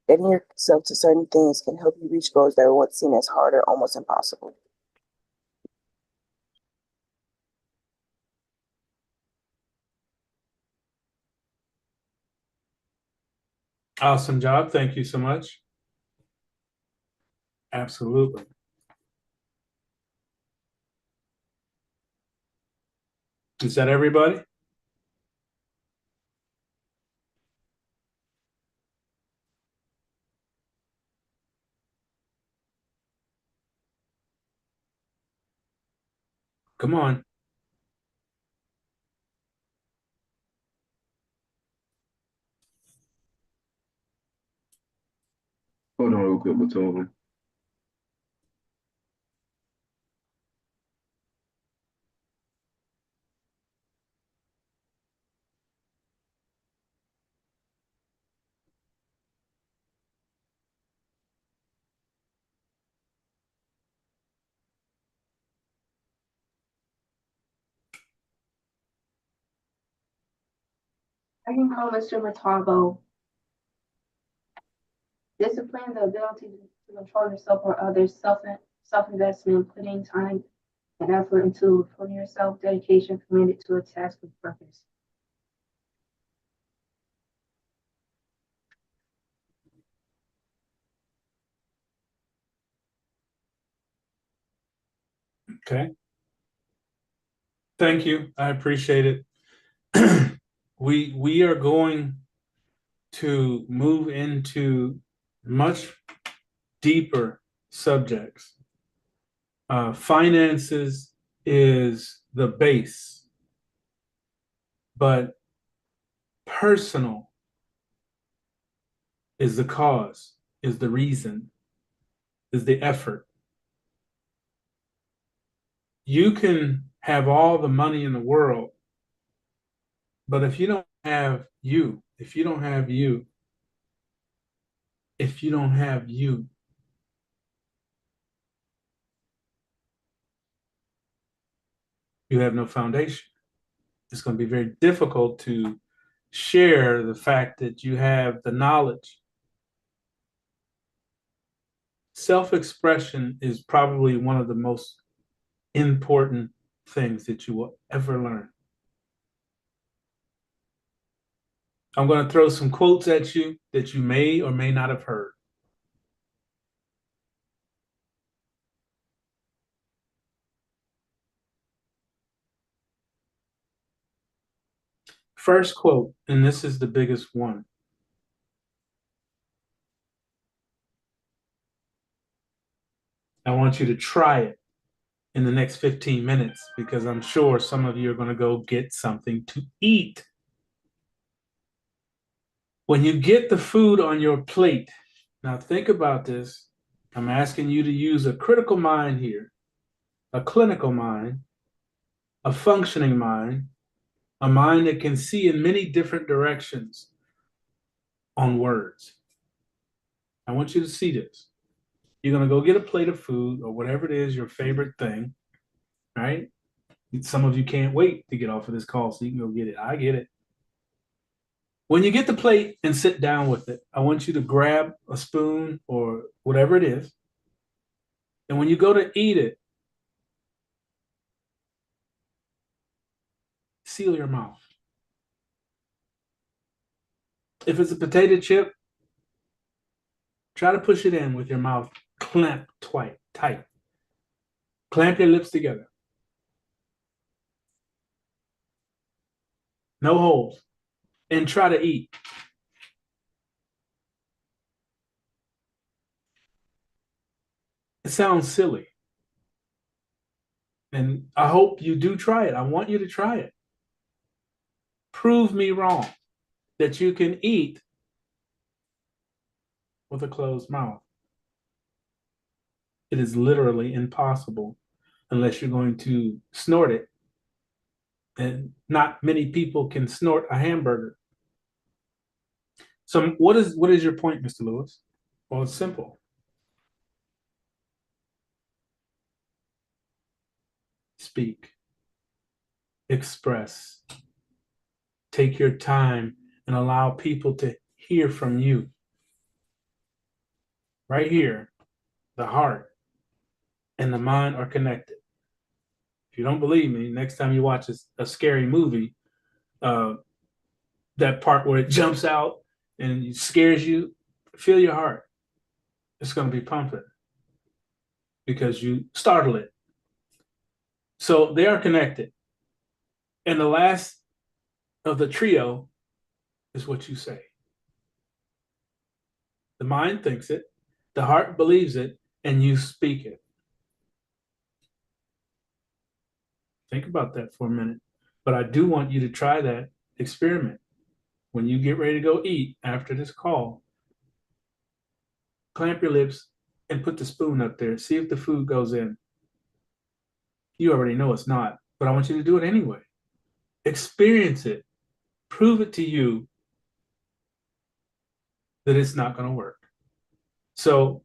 Dedicating yourself to certain things can help you reach goals that were once seen as hard or almost impossible. Awesome job. Thank you so much. Absolutely. Is that everybody? Come on. Hold on real quick, Beethoven. I can call Mr. Montalvo. Discipline, the ability to control yourself or others, self-investment, putting time and effort into putting yourself, dedication, committed to a task with purpose. Okay. Thank you. I appreciate it. We are going to move into much deeper subjects. Finances is the base, but personal is the cause, is the reason, is the effort. You can have all the money in the world, but if you don't have you, if you don't have you, if you don't have you, you have no foundation. It's going to be very difficult to share the fact that you have the knowledge, Self-expression is probably one of the most important things that you will ever learn. I'm going to throw some quotes at you that you may or may not have heard. First quote, and this is the biggest one. I want you to try it in the next 15 minutes because I'm sure some of you are going to go get something to eat. When you get the food on your plate, now think about this. I'm asking you to use a critical mind here, a clinical mind, a functioning mind, a mind that can see in many different directions on words. I want you to see this. You're going to go get a plate of food or whatever it is, your favorite thing, right? Some of you can't wait to get off of this call so you can go get it. I get it. When you get the plate and sit down with it, I want you to grab a spoon or whatever it is. And when you go to eat it, seal your mouth. If it's a potato chip, try to push it in with your mouth clamped tight. Clamp your lips together. No holes. And try to eat. It sounds silly. And I hope you do try it. I want you to try it. Prove me wrong that you can eat with a closed mouth. It is literally impossible unless you're going to snort it. And not many people can snort a hamburger. So what is your point, Mr. Lewis? Well, it's simple. Speak. Express. Take your time and allow people to hear from you. Right here, the heart and the mind are connected. If you don't believe me, next time you watch a scary movie, that part where it jumps out and it scares you, feel your heart. It's going to be pumping because you startle it. So they are connected. And the last of the trio is what you say. The mind thinks it, the heart believes it, and you speak it. Think about that for a minute. But I do want you to try that experiment. When you get ready to go eat after this call, clamp your lips and put the spoon up there. See if the food goes in. You already know it's not, but I want you to do it anyway. Experience it. Prove it to you that it's not going to work. So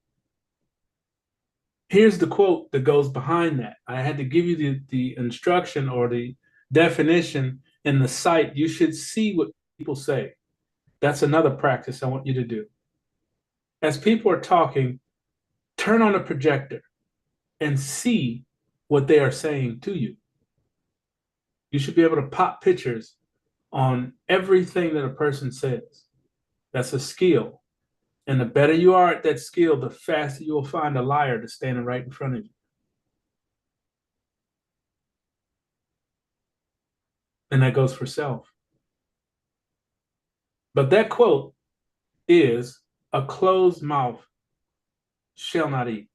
here's the quote that goes behind that. I had to give you the instruction or the definition in the site. You should see what people say. That's another practice I want you to do. As people are talking, turn on a projector and see what they are saying to you. You should be able to pop pictures on everything that a person says. That's a skill. And the better you are at that skill, the faster you will find a liar that's standing right in front of you. And that goes for self. But that quote is, a closed mouth shall not eat.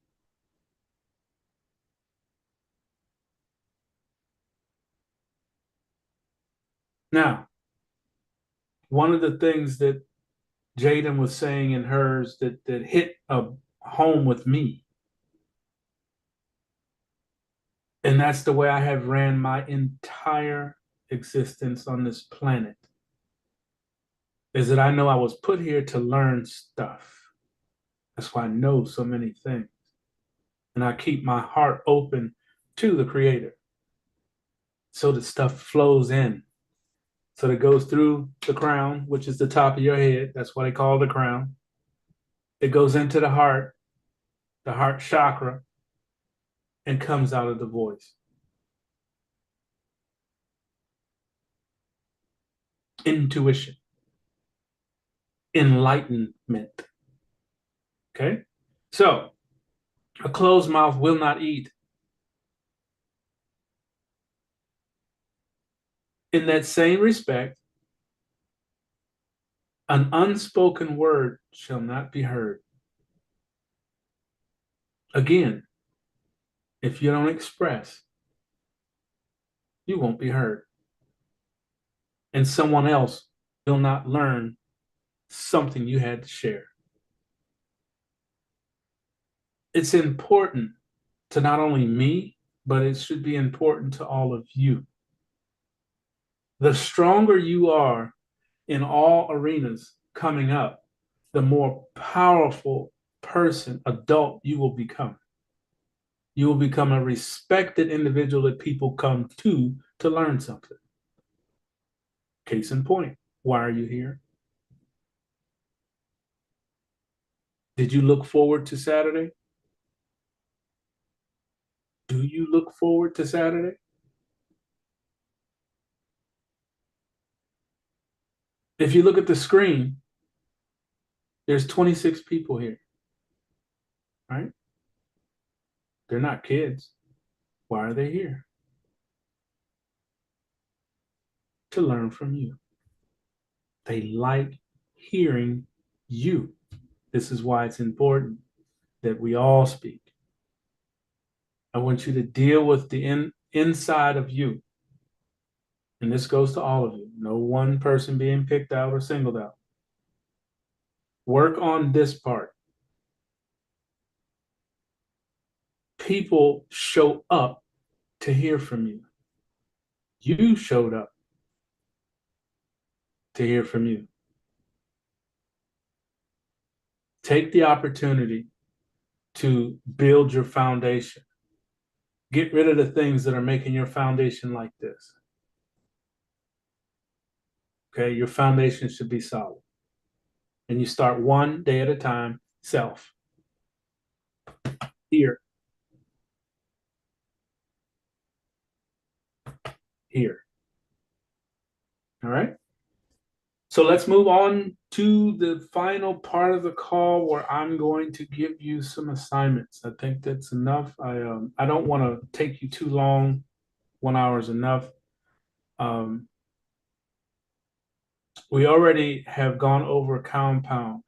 Now, one of the things that Jaden was saying in hers that hit a home with me, and that's the way I have ran my entire existence on this planet, is that I know I was put here to learn stuff. That's why I know so many things. And I keep my heart open to the Creator so that stuff flows in. So that it goes through the crown, which is the top of your head. That's what they call the crown. It goes into the heart the heart chakra, and comes out of the voice. Intuition, enlightenment. Okay? So, a closed mouth will not eat. In that same respect, an unspoken word shall not be heard. Again, if you don't express, you won't be heard. And someone else will not learn something you had to share. It's important to not only me, but it should be important to all of you. The stronger you are in all arenas coming up, the more powerful person, adult you will become. You will become a respected individual that people come to learn something. Case in point, why are you here? Did you look forward to Saturday? Do you look forward to Saturday? If you look at the screen, there's 26 people here, right? They're not kids. Why are they here? To learn from you. They like hearing you. This is why it's important that we all speak. I want you to deal with the inside of you. And this goes to all of you. No one person being picked out or singled out. Work on this part. People show up to hear from you. You showed up to hear from you. Take the opportunity to build your foundation. Get rid of the things that are making your foundation like this. Okay, your foundation should be solid. And you start one day at a time, self. Here. Here. All right? So let's move on to the final part of the call where I'm going to give you some assignments. I think that's enough. I don't want to take you too long. 1 hour is enough. We already have gone over compound.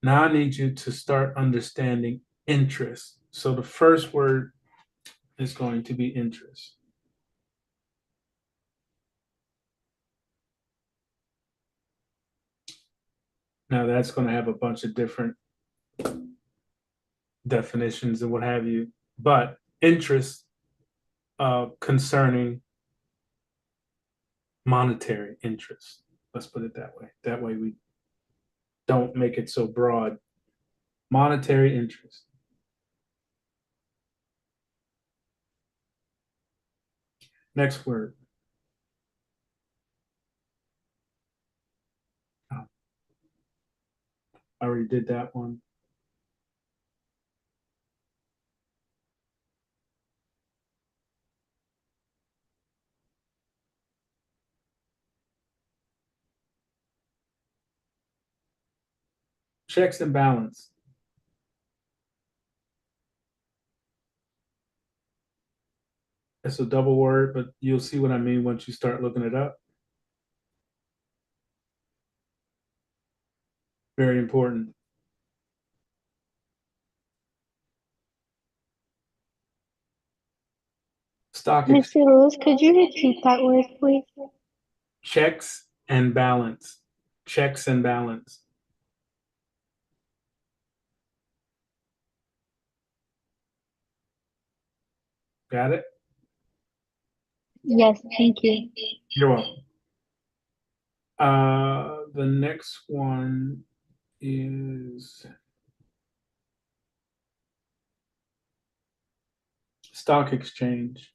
Now I need you to start understanding interest. So the first word is going to be interest. Now that's going to have a bunch of different definitions and what have you, but interest concerning monetary interest. Let's put it that way. That way we don't make it so broad. Monetary interest. Next word. Oh, I already did that one. Checks and balance. It's a double word, but you'll see what I mean once you start looking it up. Very important. Stock Mr. Lewis, could you repeat that word, please? checks and balance. Checks and balance. Got it? Yes, thank you. You're welcome. The next one is stock exchange.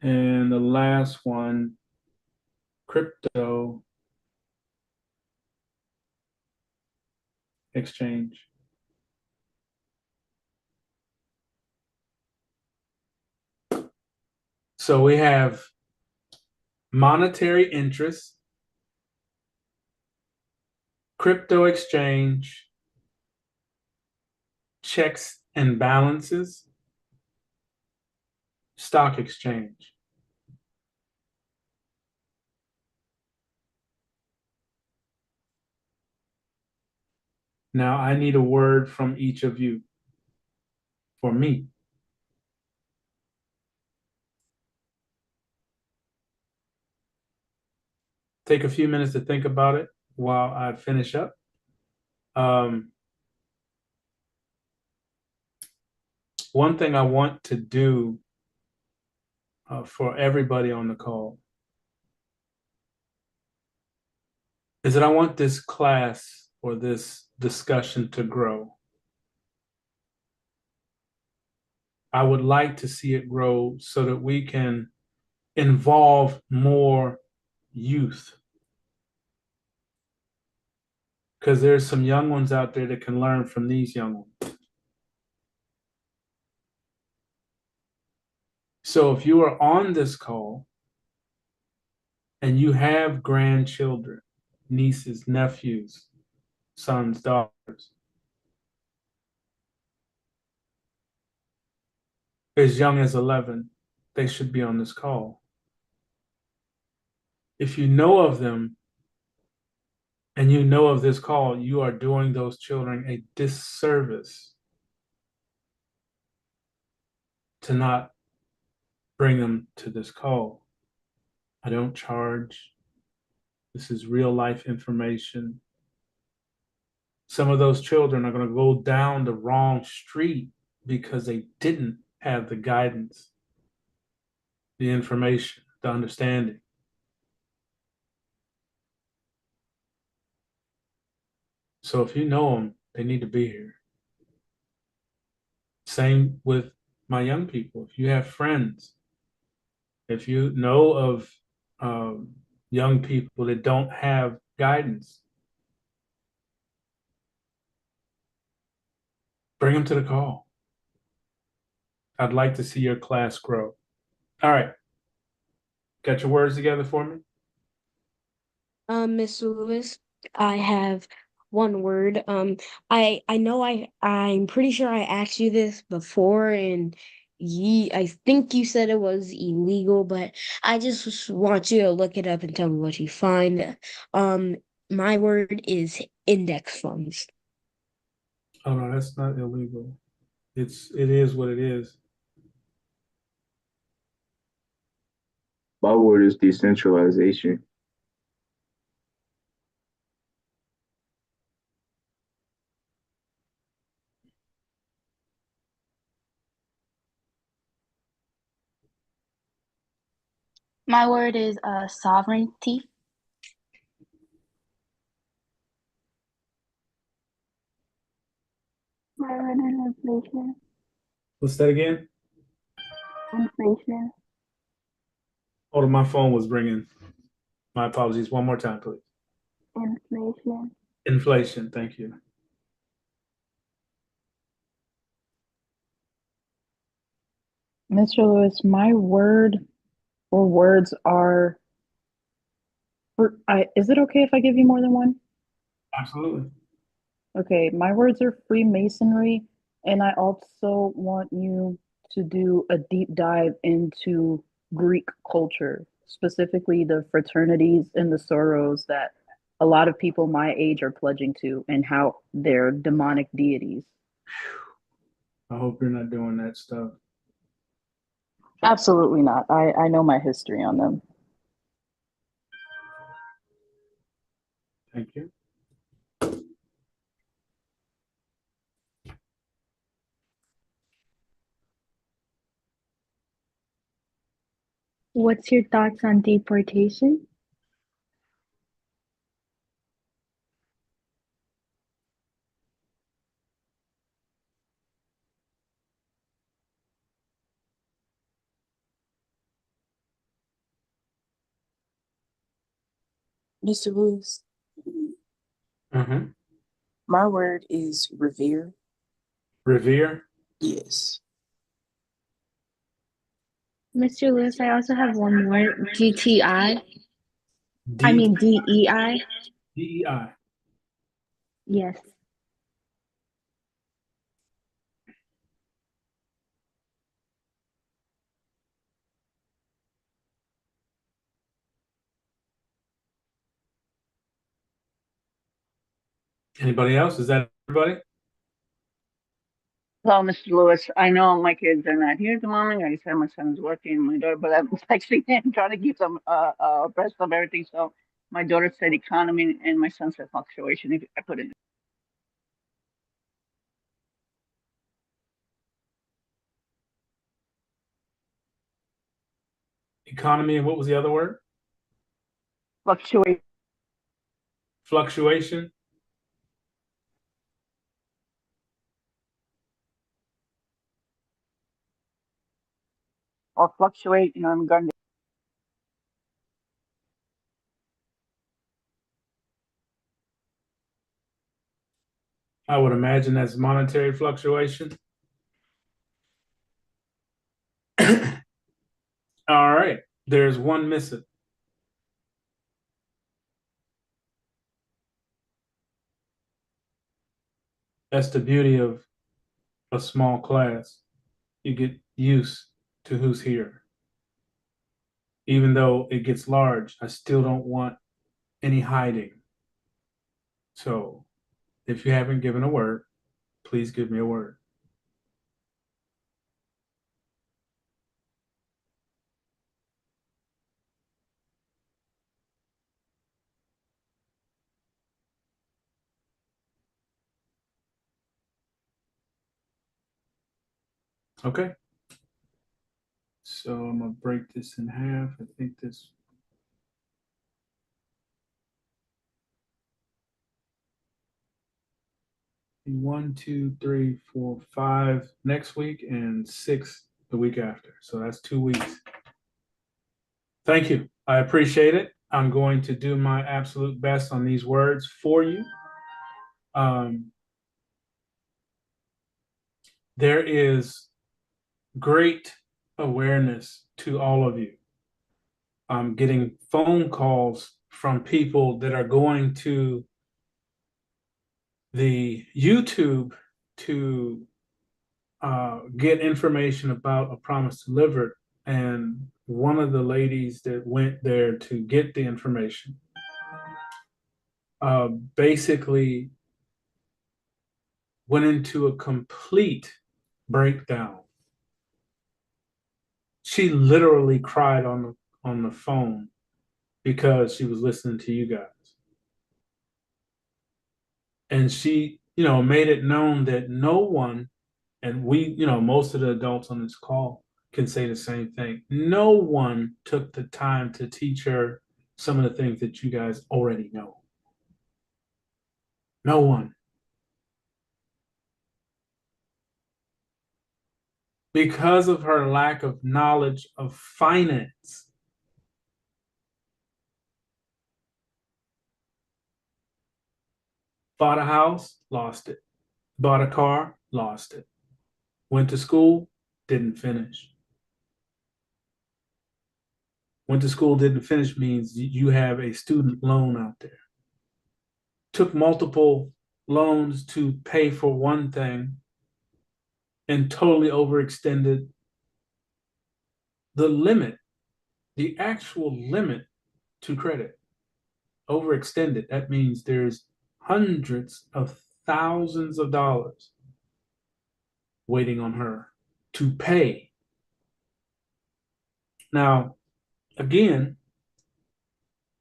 And the last one, crypto exchange. So we have monetary interest, crypto exchange, checks and balances, stock exchange. Now I need a word from each of you for me. Take a few minutes to think about it while I finish up. One thing I want to do for everybody on the call is that I want this class or this discussion to grow. I would like to see it grow so that we can involve more youth. Because there's some young ones out there that can learn from these young ones. So if you are on this call and you have grandchildren, nieces, nephews, sons, daughters, as young as 11, they should be on this call. If you know of them and you know of this call, you are doing those children a disservice to not bring them to this call. I don't charge. This is real life information. Some of those children are going to go down the wrong street because they didn't have the guidance, the information, the understanding. So if you know them, they need to be here. Same with my young people. If you have friends, if you know of young people that don't have guidance, bring them to the call. I'd like to see your class grow. All right. Got your words together for me? Miss Lewis, I have one word. I know I'm pretty sure I asked you this before, and I think you said it was illegal, but I just want you to look it up and tell me what you find. Um, my word is index funds. Oh no, that's not illegal. It is what it is. My word is decentralization. My word is sovereignty. My word is inflation. What's that again? Inflation. Oh, my phone was ringing. My apologies. One more time, please. Inflation. Inflation. Thank you. Mr. Lewis, my word or words are is it okay if I give you more than one? Absolutely. Okay, my words are Freemasonry, and I also want you to do a deep dive into Greek culture, specifically the fraternities and the sorrows that a lot of people my age are pledging to, and how they're demonic deities. I hope you're not doing that stuff. Absolutely not. I know my history on them. Thank you. What's your thoughts on deportation? Mr. Lewis, Mm-hmm. my word is revere. Revere. Yes. Mr. Lewis, I also have one more. GTI. I mean DEI. DEI. Yes. Anybody else? Is that everybody? Hello, Mr. Lewis. I know my kids are not here at the moment. Like I said, my son's working, my daughter, but I'm texting him, trying to keep them abreast of everything. So my daughter said economy and my son said fluctuation. If I put it. Economy, and what was the other word? Fluctuate. Fluctuation. Or fluctuate, you know, in regard to I would imagine that's monetary fluctuation. All right, there's one missing. That's the beauty of a small class. You get used to who's here. Even though it gets large, I still don't want any hiding. So if you haven't given a word, please give me a word. Okay. So I'm gonna break this in half. I think this. One, two, three, 4, 5 next week and 6 the week after. So that's 2 weeks. Thank you. I appreciate it. I'm going to do my absolute best on these words for you. There is great awareness to all of you. I'm getting phone calls from people that are going to the YouTube to get information about A Promise Delivered. And one of the ladies that went there to get the information basically went into a complete breakdown. She literally cried on the phone because she was listening to you guys. And she, made it known that no one, and we, most of the adults on this call can say the same thing. No one took the time to teach her some of the things that you guys already know. No one. Because of her lack of knowledge of finance. Bought a house, lost it. Bought a car, lost it. Went to school, didn't finish. Went to school, didn't finish means you have a student loan out there. Took multiple loans to pay for one thing and totally overextended the limit, the actual limit to credit. Overextended. That means there's hundreds of thousands of dollars waiting on her to pay. Now, again,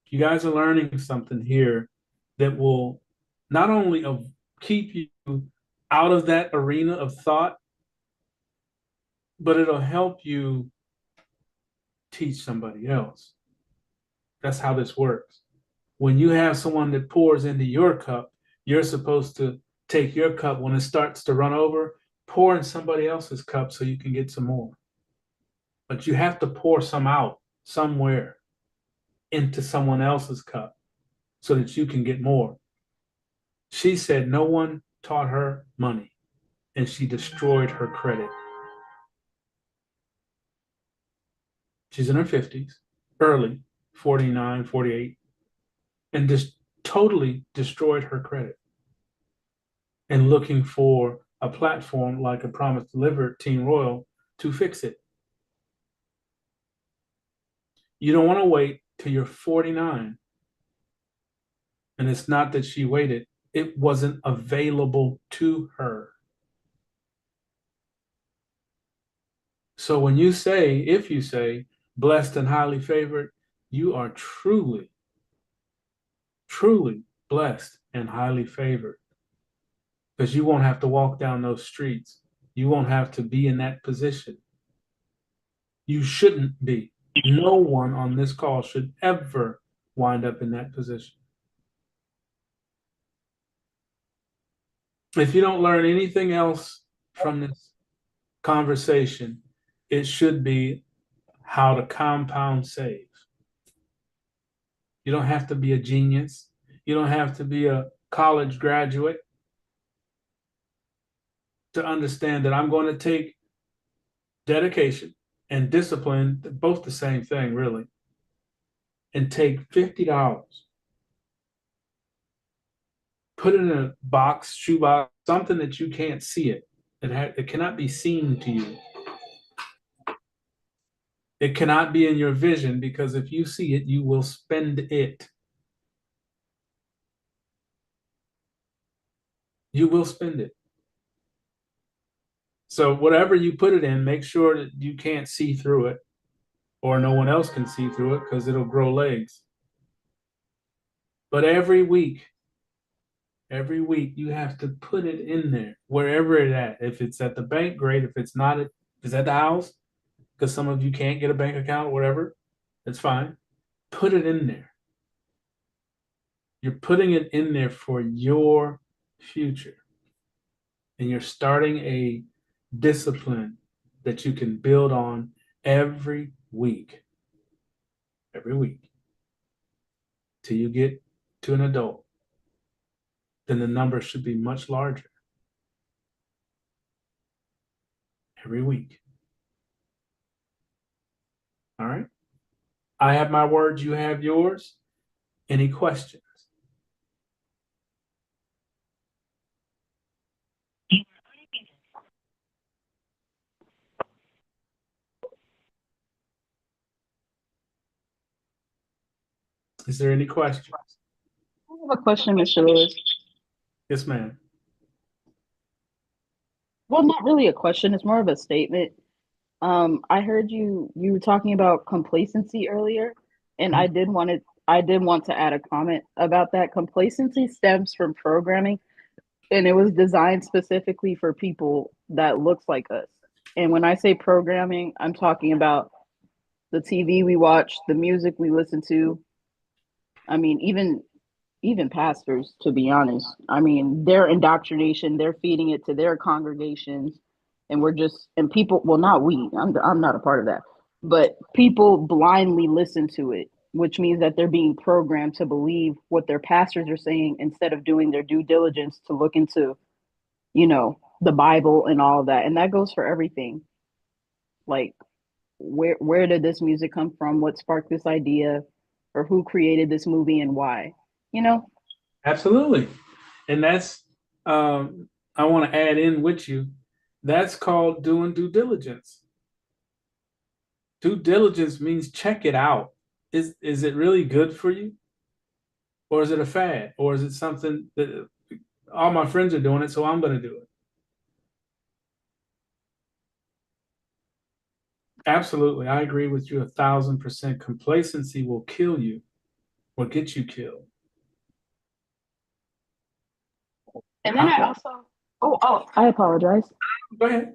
you guys are learning something here that will not only keep you out of that arena of thought, but it'll help you teach somebody else. That's how this works. When you have someone that pours into your cup, you're supposed to take your cup when it starts to run over, pour in somebody else's cup so you can get some more. But you have to pour some out somewhere into someone else's cup so that you can get more. She said no one taught her money, and she destroyed her credit. She's in her 50s, early, 49, 48, and just totally destroyed her credit. And looking for a platform like a Promise Delivered Team Royal to fix it. You don't want to wait till you're 49. And it's not that she waited, it wasn't available to her. So when you say, if you say, blessed and highly favored, you are truly, truly blessed and highly favored. Because you won't have to walk down those streets. You won't have to be in that position. You shouldn't be. No one on this call should ever wind up in that position. If you don't learn anything else from this conversation, it should be how to compound save. You don't have to be a genius. You don't have to be a college graduate to understand that I'm going to take dedication and discipline, both the same thing, really, and take $50, put it in a box, shoebox, something that you can't see it. It cannot be seen to you. It cannot be in your vision, because if you see it, you will spend it. You will spend it. So whatever you put it in, make sure that you can't see through it, or no one else can see through it, because it'll grow legs. But every week you have to put it in there, wherever it's at. If it's at the bank, great. If it's not, if it's at the house, because some of you can't get a bank account or whatever, that's fine. Put it in there. You're putting it in there for your future. And you're starting a discipline that you can build on every week. Every week. Till you get to an adult. Then the number should be much larger. Every week. All right? I have my words, you have yours. Any questions? Is there any questions? I have a question, Mr. Lewis. Yes, ma'am. Well, not really a question. It's more of a statement. I heard you were talking about complacency earlier, and I did want to add a comment about that. Complacency stems from programming, and it was designed specifically for people that looks like us. And when I say programming, I'm talking about the TV we watch, the music we listen to. I mean, even pastors, to be honest. I mean, their indoctrination, they're feeding it to their congregations, and people, well, not we, I'm not a part of that, but people blindly listen to it, which means that they're being programmed to believe what their pastors are saying instead of doing their due diligence to look into, the Bible and all of that. And that goes for everything. Like, where did this music come from? What sparked this idea? Or who created this movie and why? Absolutely. And that's, I want to add in with you, that's called doing due diligence. Due diligence means check it out. Is it really good for you? Or is it a fad? Or is it something that all my friends are doing it, so I'm going to do it? Absolutely. I agree with you 1,000%. Complacency will kill you or get you killed. And then I also, I apologize. Go ahead.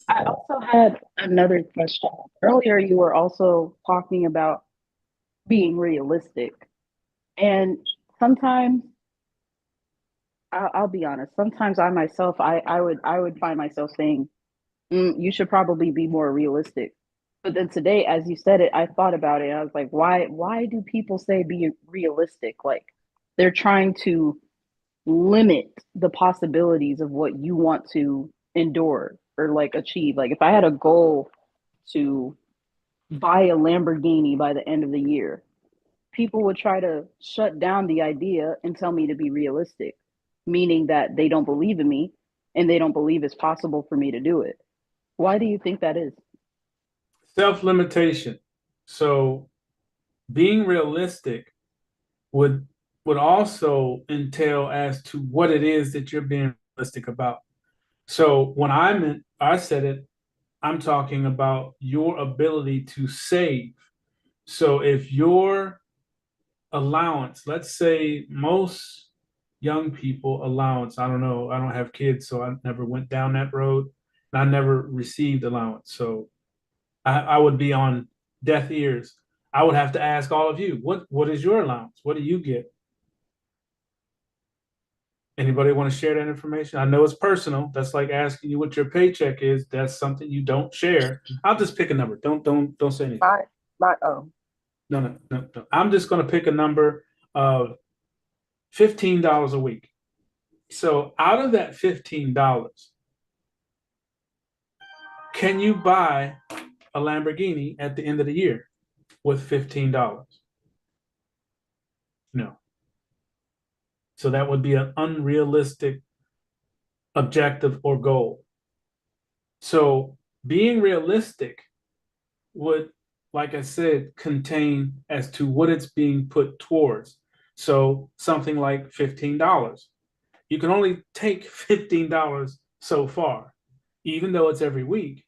I also had another question. Earlier, you were also talking about being realistic. And sometimes, I'll be honest, sometimes I myself, I would find myself saying, you should probably be more realistic. But then today, as you said it, I thought about it and I was like, why do people say be realistic? Like they're trying to limit the possibilities of what you want to endure or like achieve. Like if I had a goal to buy a Lamborghini by the end of the year, people would try to shut down the idea and tell me to be realistic, meaning that they don't believe in me and they don't believe it's possible for me to do it. Why do you think that is? Self-limitation. So being realistic would also entail as to what it is that you're being realistic about. So when I said it, I'm talking about your ability to save. So if your allowance, let's say most young people allowance, I don't know, I don't have kids, so I never went down that road and I never received allowance. So I would be on deaf ears. I would have to ask all of you, what is your allowance? What do you get? Anybody want to share that information? I know it's personal. That's like asking you what your paycheck is. That's something you don't share. I'll just pick a number. Don't say anything. No. I'm just going to pick a number of $15 a week. So out of that $15, can you buy a Lamborghini at the end of the year with $15? No. So that would be an unrealistic objective or goal. So being realistic would, like I said, contain as to what it's being put towards. So something like $15. You can only take $15 so far, even though it's every week,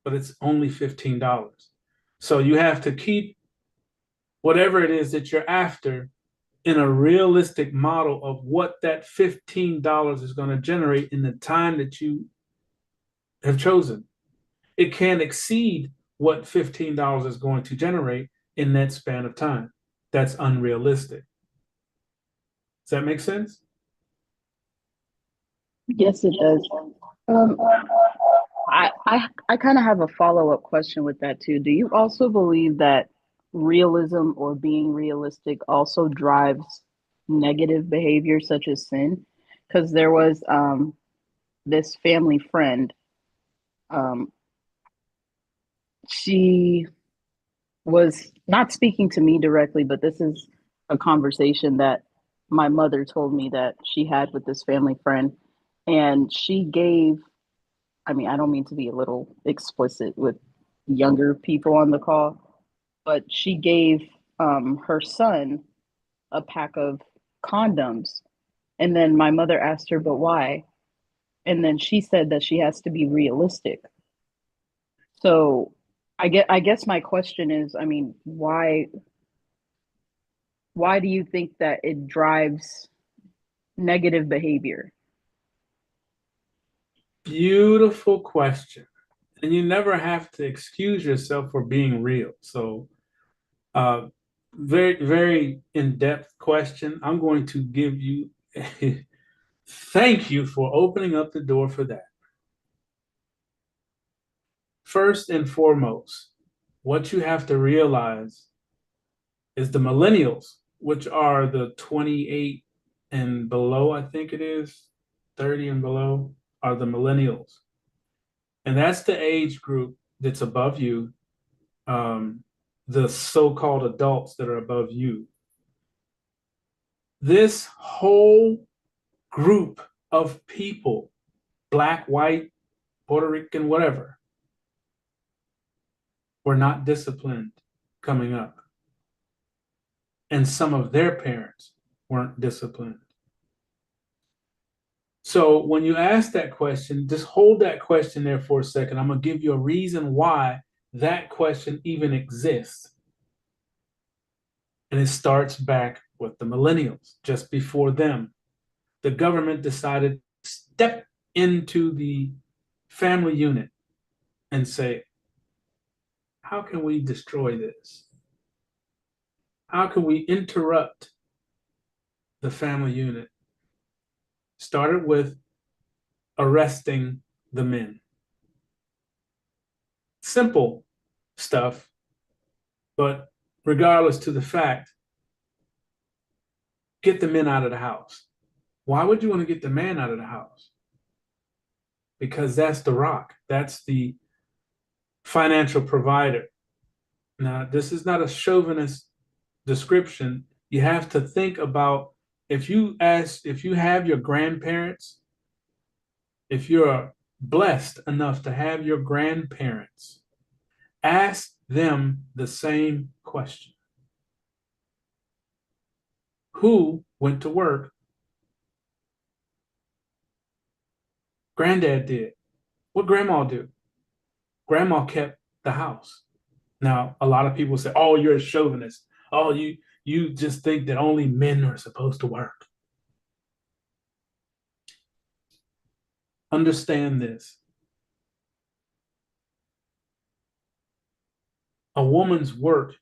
but it's only $15. So you have to keep whatever it is that you're after in a realistic model of what that $15 is going to generate in the time that you have chosen. It can't exceed what $15 is going to generate in that span of time. That's unrealistic. Does that make sense? Yes, it does. I kind of have a follow-up question with that too. Do you also believe that realism or being realistic also drives negative behavior such as sin? Because there was this family friend. She was not speaking to me directly, but this is a conversation that my mother told me that she had with this family friend. And she gave, I mean, I don't mean to be a little explicit with younger people on the call, but she gave her son a pack of condoms. And then my mother asked her, but why? And then she said that she has to be realistic. So I guess my question is, I mean, why do you think that it drives negative behavior? Beautiful question. And you never have to excuse yourself for being real. So very, very in-depth question. I'm going to give you thank you for opening up the door for that. First and foremost, what you have to realize is the millennials, which are the 28 and below, I think it is, 30 and below, are the millennials. And that's the age group that's above you, the so-called adults that are above you. This whole group of people, black, white, Puerto Rican, whatever, were not disciplined coming up. And some of their parents weren't disciplined. So when you ask that question, just hold that question there for a second. I'm going to give you a reason why that question even exists. And it starts back with the millennials. Just before them, the government decided to step into the family unit and say, how can we destroy this? How can we interrupt the family unit? Started with arresting the men. Simple stuff. But regardless to the fact, get the men out of the house. Why would you want to get the man out of the house? Because that's the rock. That's the financial provider. Now, this is not a chauvinist description. You have to think about if you have your grandparents, if you're blessed enough to have your grandparents, ask them the same question. Who went to work? Granddad did. What grandma do? Grandma kept the house. Now, a lot of people say, oh, you're a chauvinist. Oh, you just think that only men are supposed to work. Understand this. A woman's work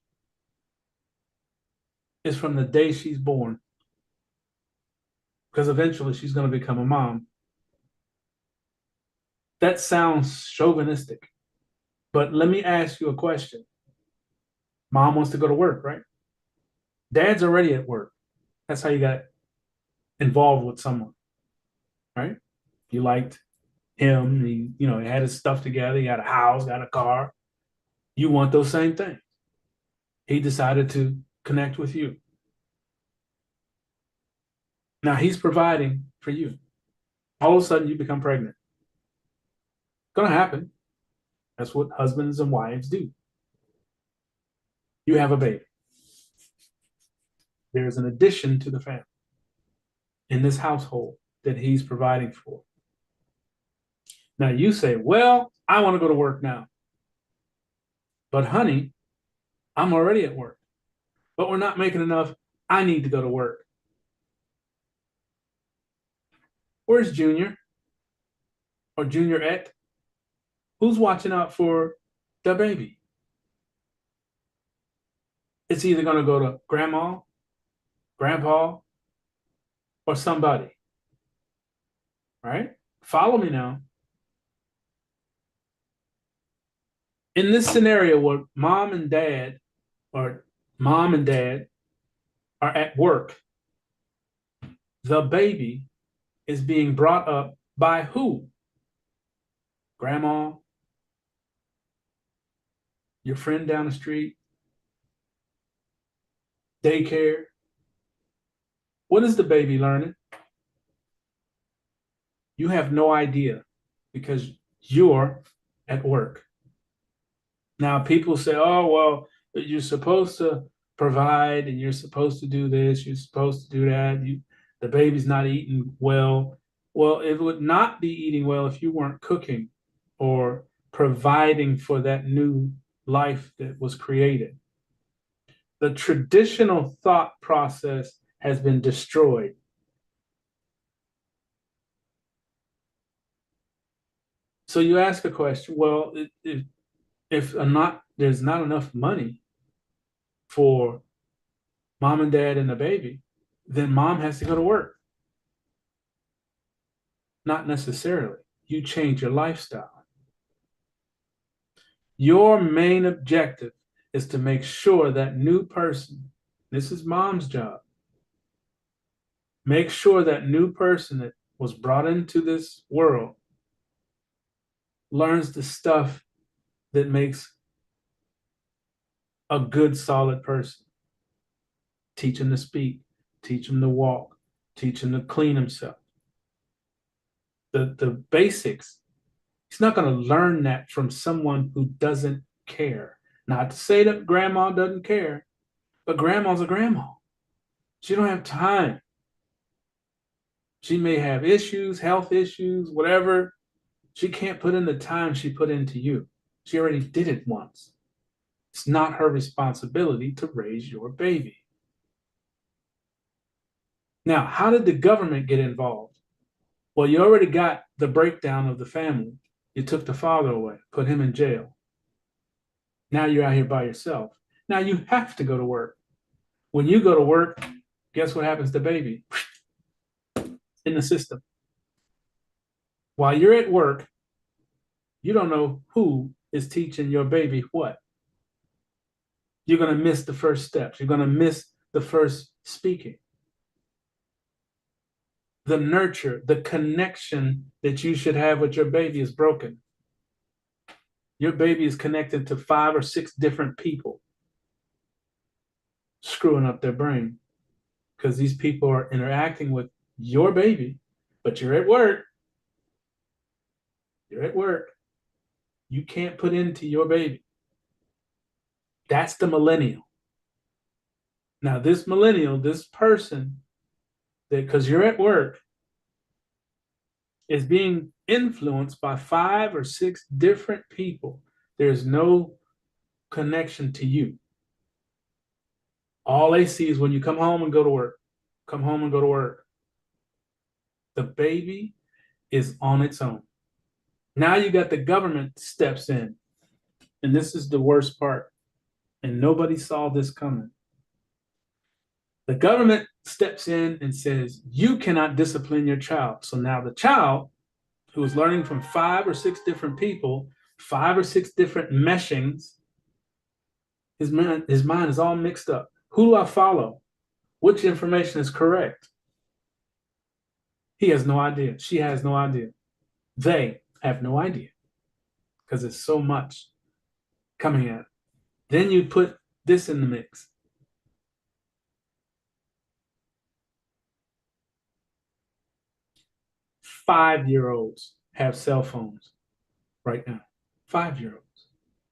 is from the day she's born, because eventually she's going to become a mom. That sounds chauvinistic, but let me ask you a question. Mom wants to go to work, right? Dad's already at work. That's how you got involved with someone, right? You liked him. He had his stuff together. He had a house, got a car. You want those same things. He decided to connect with you. Now he's providing for you. All of a sudden you become pregnant. It's going to happen. That's what husbands and wives do. You have a baby. There's an addition to the family in this household that he's providing for. Now you say, well, I want to go to work now. But honey, I'm already at work. But we're not making enough. I need to go to work. Where's Junior? Or Juniorette? Who's watching out for the baby? It's either going to go to grandma, grandpa, or somebody. Right? Follow me now. In this scenario where mom and dad are at work, the baby is being brought up by who? Grandma, your friend down the street, daycare. What is the baby learning? You have no idea because you're at work. Now, people say, oh, well, you're supposed to provide and you're supposed to do this, you're supposed to do that. The baby's not eating well. Well, it would not be eating well if you weren't cooking or providing for that new life that was created. The traditional thought process has been destroyed. So you ask a question, well, if there's not enough money for mom and dad and the baby, then mom has to go to work. Not necessarily. You change your lifestyle. Your main objective is to make sure that new person, this is mom's job, make sure that new person that was brought into this world learns the stuff that makes a good, solid person. Teach him to speak, teach him to walk, teach him to clean himself. The basics. He's not going to learn that from someone who doesn't care. Not to say that grandma doesn't care, but grandma's a grandma. She don't have time. She may have issues, health issues, whatever. She can't put in the time she put into you. She already did it once. It's not her responsibility to raise your baby. Now, how did the government get involved? Well, you already got the breakdown of the family. You took the father away, put him in jail. Now you're out here by yourself. Now you have to go to work. When you go to work, guess what happens to baby? In the system. While you're at work, you don't know who is teaching your baby what. You're going to miss the first steps. You're going to miss the first speaking. The nurture, the connection that you should have with your baby is broken. Your baby is connected to 5 or 6 different people, screwing up their brain because these people are interacting with your baby, but you're at work. You're at work. You can't put into your baby. That's the millennial. Now, this millennial, this person, that because you're at work, is being influenced by 5 or 6 different people. There's no connection to you. All they see is when you come home and go to work. Come home and go to work. The baby is on its own. Now you got the government steps in. And this is the worst part. And nobody saw this coming. The government steps in and says, you cannot discipline your child. So now the child, who is learning from 5 or 6 different people, 5 or 6 different meshings, his mind is all mixed up. Who do I follow? Which information is correct? He has no idea. She has no idea. They have no idea because there's so much coming at it. Then you put this in the mix. Five-year-olds have cell phones right now. 5-year-olds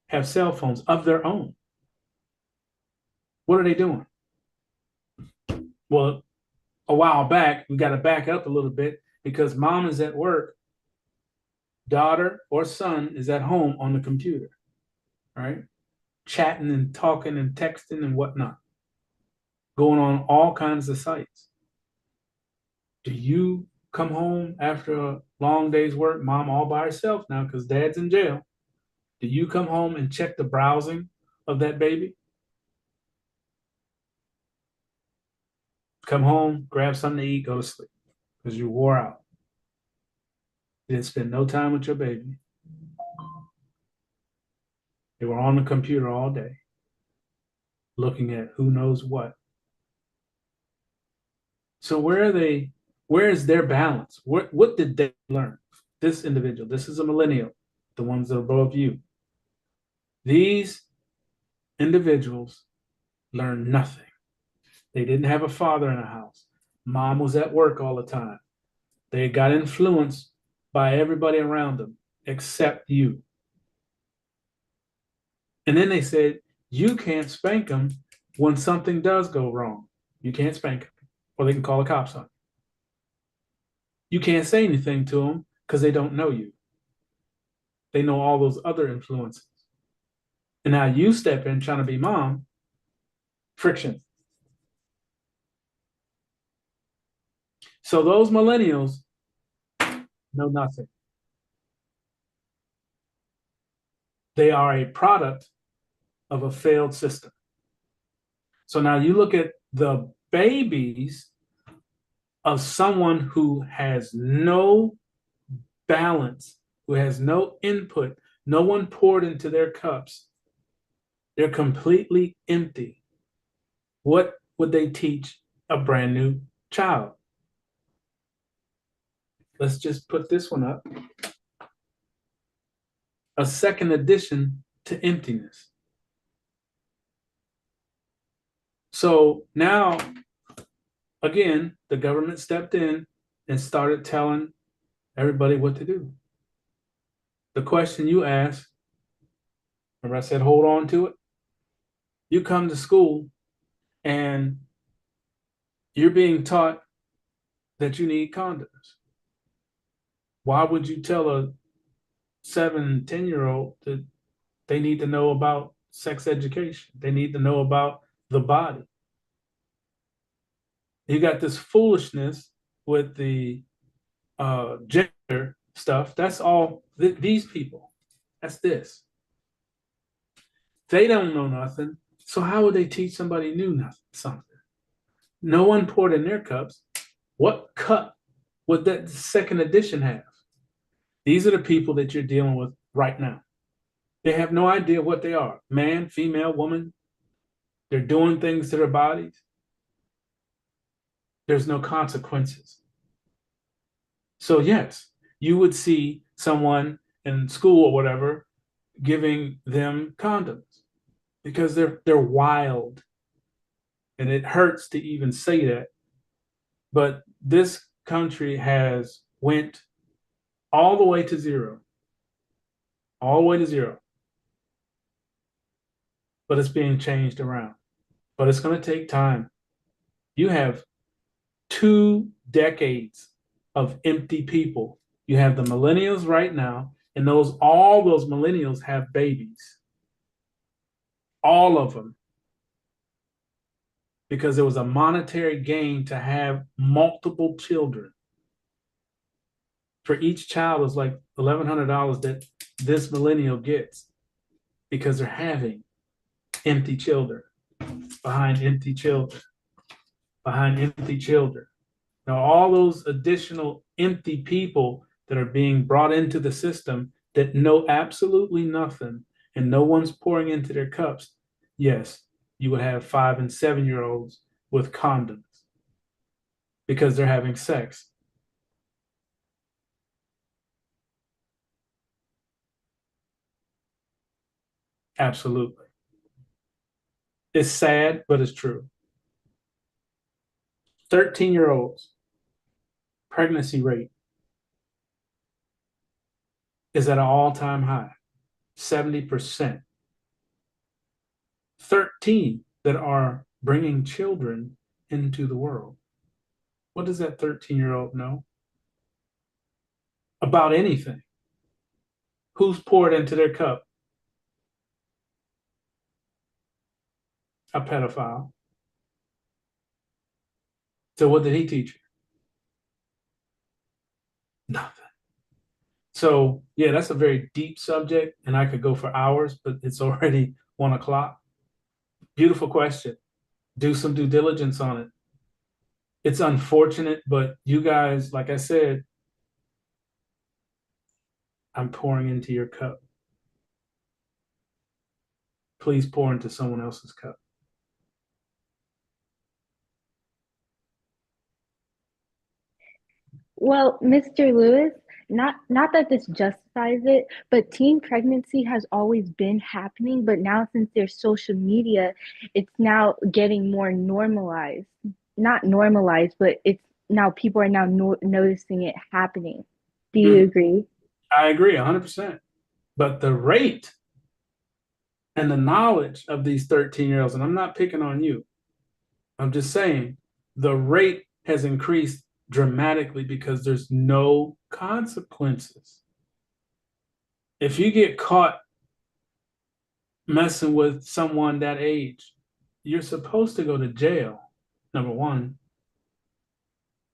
have cell phones of their own. What are they doing? Well, a while back, we got to back up a little bit because mom is at work, daughter or son is at home on the computer, right? Chatting and talking and texting and whatnot, going on all kinds of sites. Do you come home after a long day's work, mom all by herself now because dad's in jail? Do you come home and check the browsing of that baby? Come home, grab something to eat, go to sleep because you wore out. You didn't spend no time with your baby. They were on the computer all day, looking at who knows what. So where are they? Where is their balance? What did they learn? This individual, this is a millennial, the ones that are above you. These individuals learned nothing. They didn't have a father in the house. Mom was at work all the time. They got influenced by everybody around them except you. And then they said, you can't spank them when something does go wrong. You can't spank them, or they can call the cops on you. You can't say anything to them because they don't know you. They know all those other influences. And now you step in trying to be mom, friction. So those millennials know nothing. They are a product of a failed system. So now you look at the babies of someone who has no balance, who has no input, no one poured into their cups. They're completely empty. What would they teach a brand new child? Let's just put this one up. A second addition to emptiness. So now, again, the government stepped in and started telling everybody what to do. The question you asked, remember I said, hold on to it? You come to school and you're being taught that you need condoms. Why would you tell a 7, 10-year-old that they need to know about sex education? They need to know about the body. You got this foolishness with the gender stuff. That's all these people. That's this. They don't know nothing. So how would they teach somebody new something? No one poured in their cups. What cup would that second edition have? These are the people that you're dealing with right now. They have no idea what they are. Man, female, woman, they're doing things to their bodies, there's no consequences. So yes, you would see someone in school or whatever giving them condoms because they're wild. And it hurts to even say that. But this country has went all the way to zero. All the way to zero. But it's being changed around. But it's going to take time. You have 2 decades of empty people. You have the millennials right now, and all those millennials have babies. All of them. Because there was a monetary gain to have multiple children. For each child is like $1,100 that this millennial gets because they're having empty children behind empty children behind empty children. Now, all those additional empty people that are being brought into the system that know absolutely nothing and no one's pouring into their cups, yes, you would have 5 and 7-year-olds with condoms because they're having sex. Absolutely. It's sad, but it's true. 13-year-olds, pregnancy rate is at an all-time high, 70%. 13 that are bringing children into the world. What does that 13-year-old know about anything? Who's poured into their cup? A pedophile. So what did he teach you? Nothing. So yeah, that's a very deep subject, and I could go for hours, but it's already 1 o'clock. Beautiful question. Do some due diligence on it. It's unfortunate, but you guys, like I said, I'm pouring into your cup. Please pour into someone else's cup. Well, Mr. Lewis, not that this justifies it, but teen pregnancy has always been happening, but now since there's social media, it's now getting more normalized. Not normalized, but it's now people are now noticing it happening. Do you agree? I agree 100%. But the rate and the knowledge of these 13-year-olds, and I'm not picking on you, I'm just saying the rate has increased dramatically because there's no consequences. If you get caught messing with someone that age, you're supposed to go to jail, number one,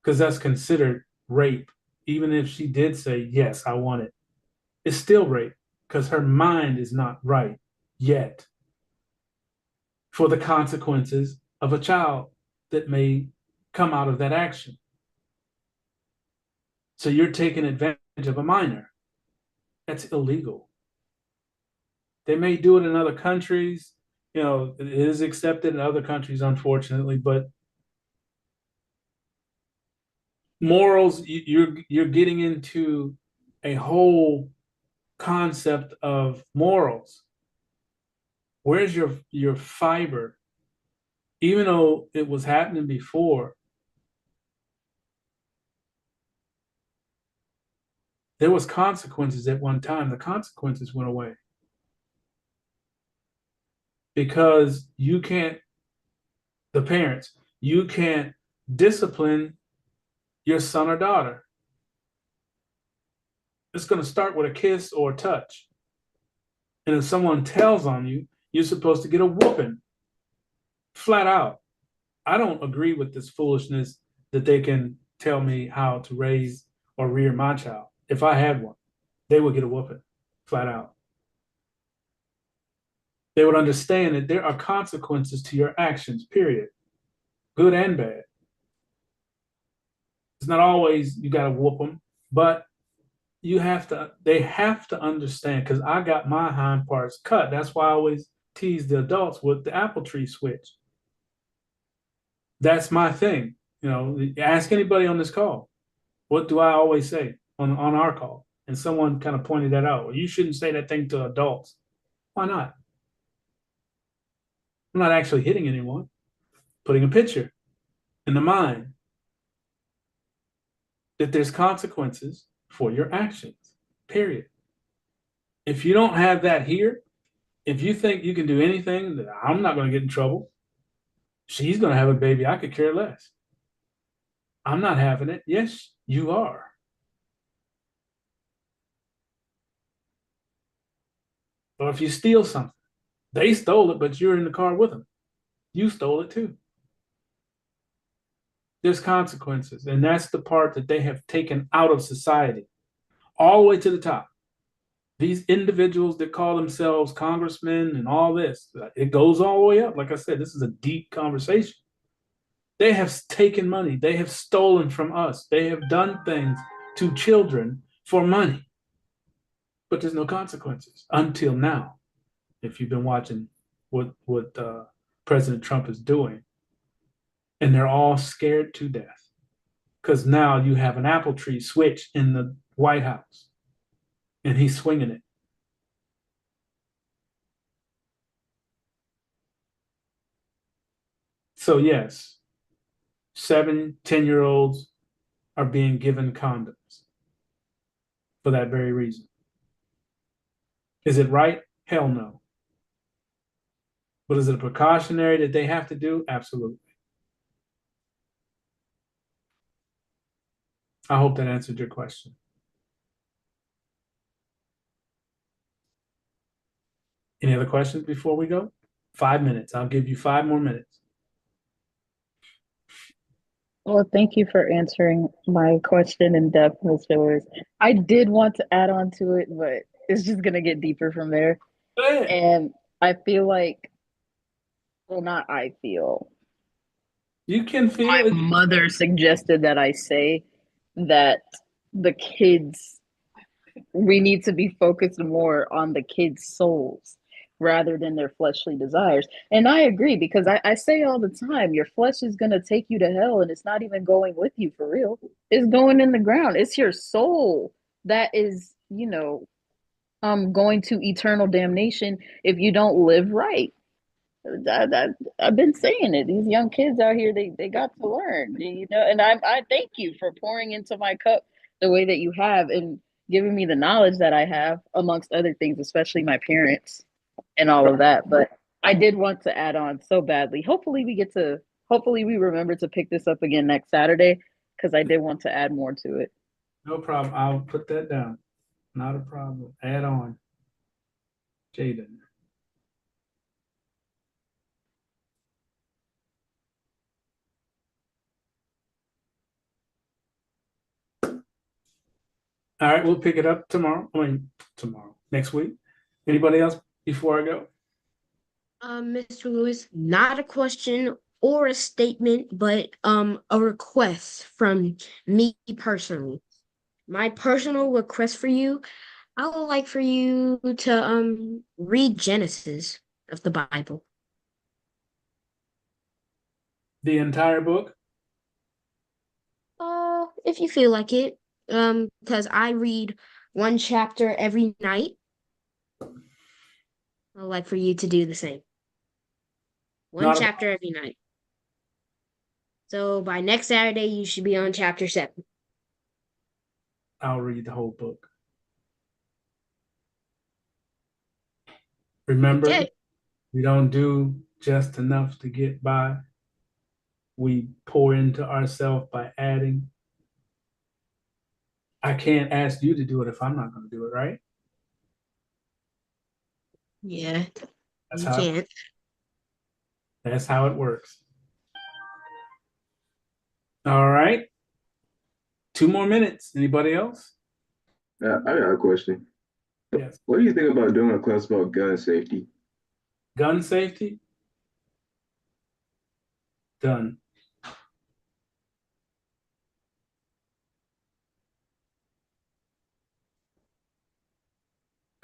because that's considered rape. Even if she did say, yes, I want it, it's still rape because her mind is not right yet for the consequences of a child that may come out of that action. So you're taking advantage of a minor. That's illegal. They may do it in other countries. You know, it is accepted in other countries, unfortunately, but morals, you're getting into a whole concept of morals. Where's your fiber? Even though it was happening before, there was consequences at one time. The consequences went away. Because you can't, the parents, you can't discipline your son or daughter. It's going to start with a kiss or a touch. And if someone tells on you, you're supposed to get a whooping. Flat out. I don't agree with this foolishness that they can tell me how to raise or rear my child. If I had one, they would get a whooping. Flat out. They would understand that there are consequences to your actions, period. Good and bad. It's not always you got to whoop them, but they have to understand, because I got my hind parts cut. That's why I always tease the adults with the apple tree switch. That's my thing. You know, ask anybody on this call. What do I always say on our call? And someone kind of pointed that out. Well, you shouldn't say that thing to adults. Why not? I'm not actually hitting anyone. Putting a picture in the mind that there's consequences for your actions, period. If you don't have that here, if you think you can do anything, that I'm not going to get in trouble, she's going to have a baby, I could care less. I'm not having it. Yes, you are. Or if you steal something, they stole it, but you're in the car with them. You stole it too. There's consequences. And that's the part that they have taken out of society, all the way to the top. These individuals that call themselves congressmen and all this, it goes all the way up. Like I said, this is a deep conversation. They have taken money. They have stolen from us. They have done things to children for money. But there's no consequences until now. If you've been watching what President Trump is doing, and they're all scared to death because now you have an apple tree switch in the White House, and he's swinging it. So yes, 7, 10-year-olds are being given condoms for that very reason. Is it right? Hell no. But is it a precautionary that they have to do? Absolutely. I hope that answered your question. Any other questions before we go? 5 minutes. I'll give you 5 more minutes. Well, thank you for answering my question in depth, Mr. Lewis. I did want to add on to it, but it's just gonna get deeper from there. And I feel like, well, not I feel. You can feel My it. mother suggested that I say that the kids, we need to be focused more on the kids' souls rather than their fleshly desires. And I agree, because I say all the time, your flesh is going to take you to hell, and it's not even going with you for real. It's going in the ground. It's your soul that is, going to eternal damnation if you don't live right. I've been saying it. These young kids out here, they got to learn, and I thank you for pouring into my cup the way that you have and giving me the knowledge that I have, amongst other things, especially my parents and all of that. But I did want to add on so badly. Hopefully we remember to pick this up again next Saturday, because I did want to add more to it. No problem. I'll put that down. Not a problem. Add on. Jaden. All right, we'll pick it up tomorrow. Next week. Anybody else before I go? Mr. Lewis, not a question or a statement, but a request from me personally. My personal request for you, I would like for you to read Genesis of the Bible. The entire book? If you feel like it. Because I read one chapter every night. I'd like for you to do the same. One chapter every night. So by next Saturday, you should be on chapter 7. I'll read the whole book. Remember, Okay. we don't do just enough to get by. We pour into ourselves by adding. I can't ask you to do it if I'm not going to do it, right? Yeah, That's you how can't. That's how it works. All right. 2 more minutes. Anybody else? I got a question. Yes. What do you think about doing a class about gun safety? Gun safety? Done.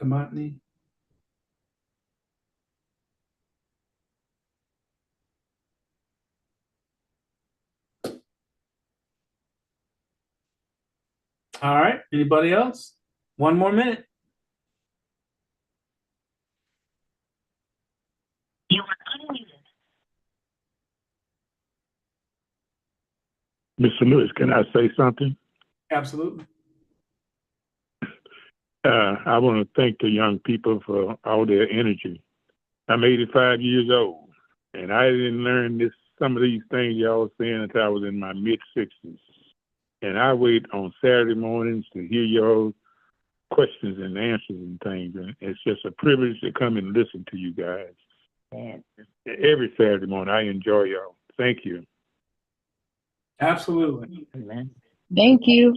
Kamatni? All right. Anybody else? 1 more minute. Mr. Lewis, can I say something? Absolutely. I want to thank the young people for all their energy. I'm 85 years old, and I didn't learn some of these things y'all was saying until I was in my mid-60s. And I wait on Saturday mornings to hear your questions and answers and things. And it's just a privilege to come and listen to you guys. And every Saturday morning, I enjoy y'all. Thank you. Absolutely. Amen. Thank you.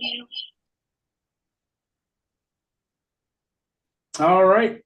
All right.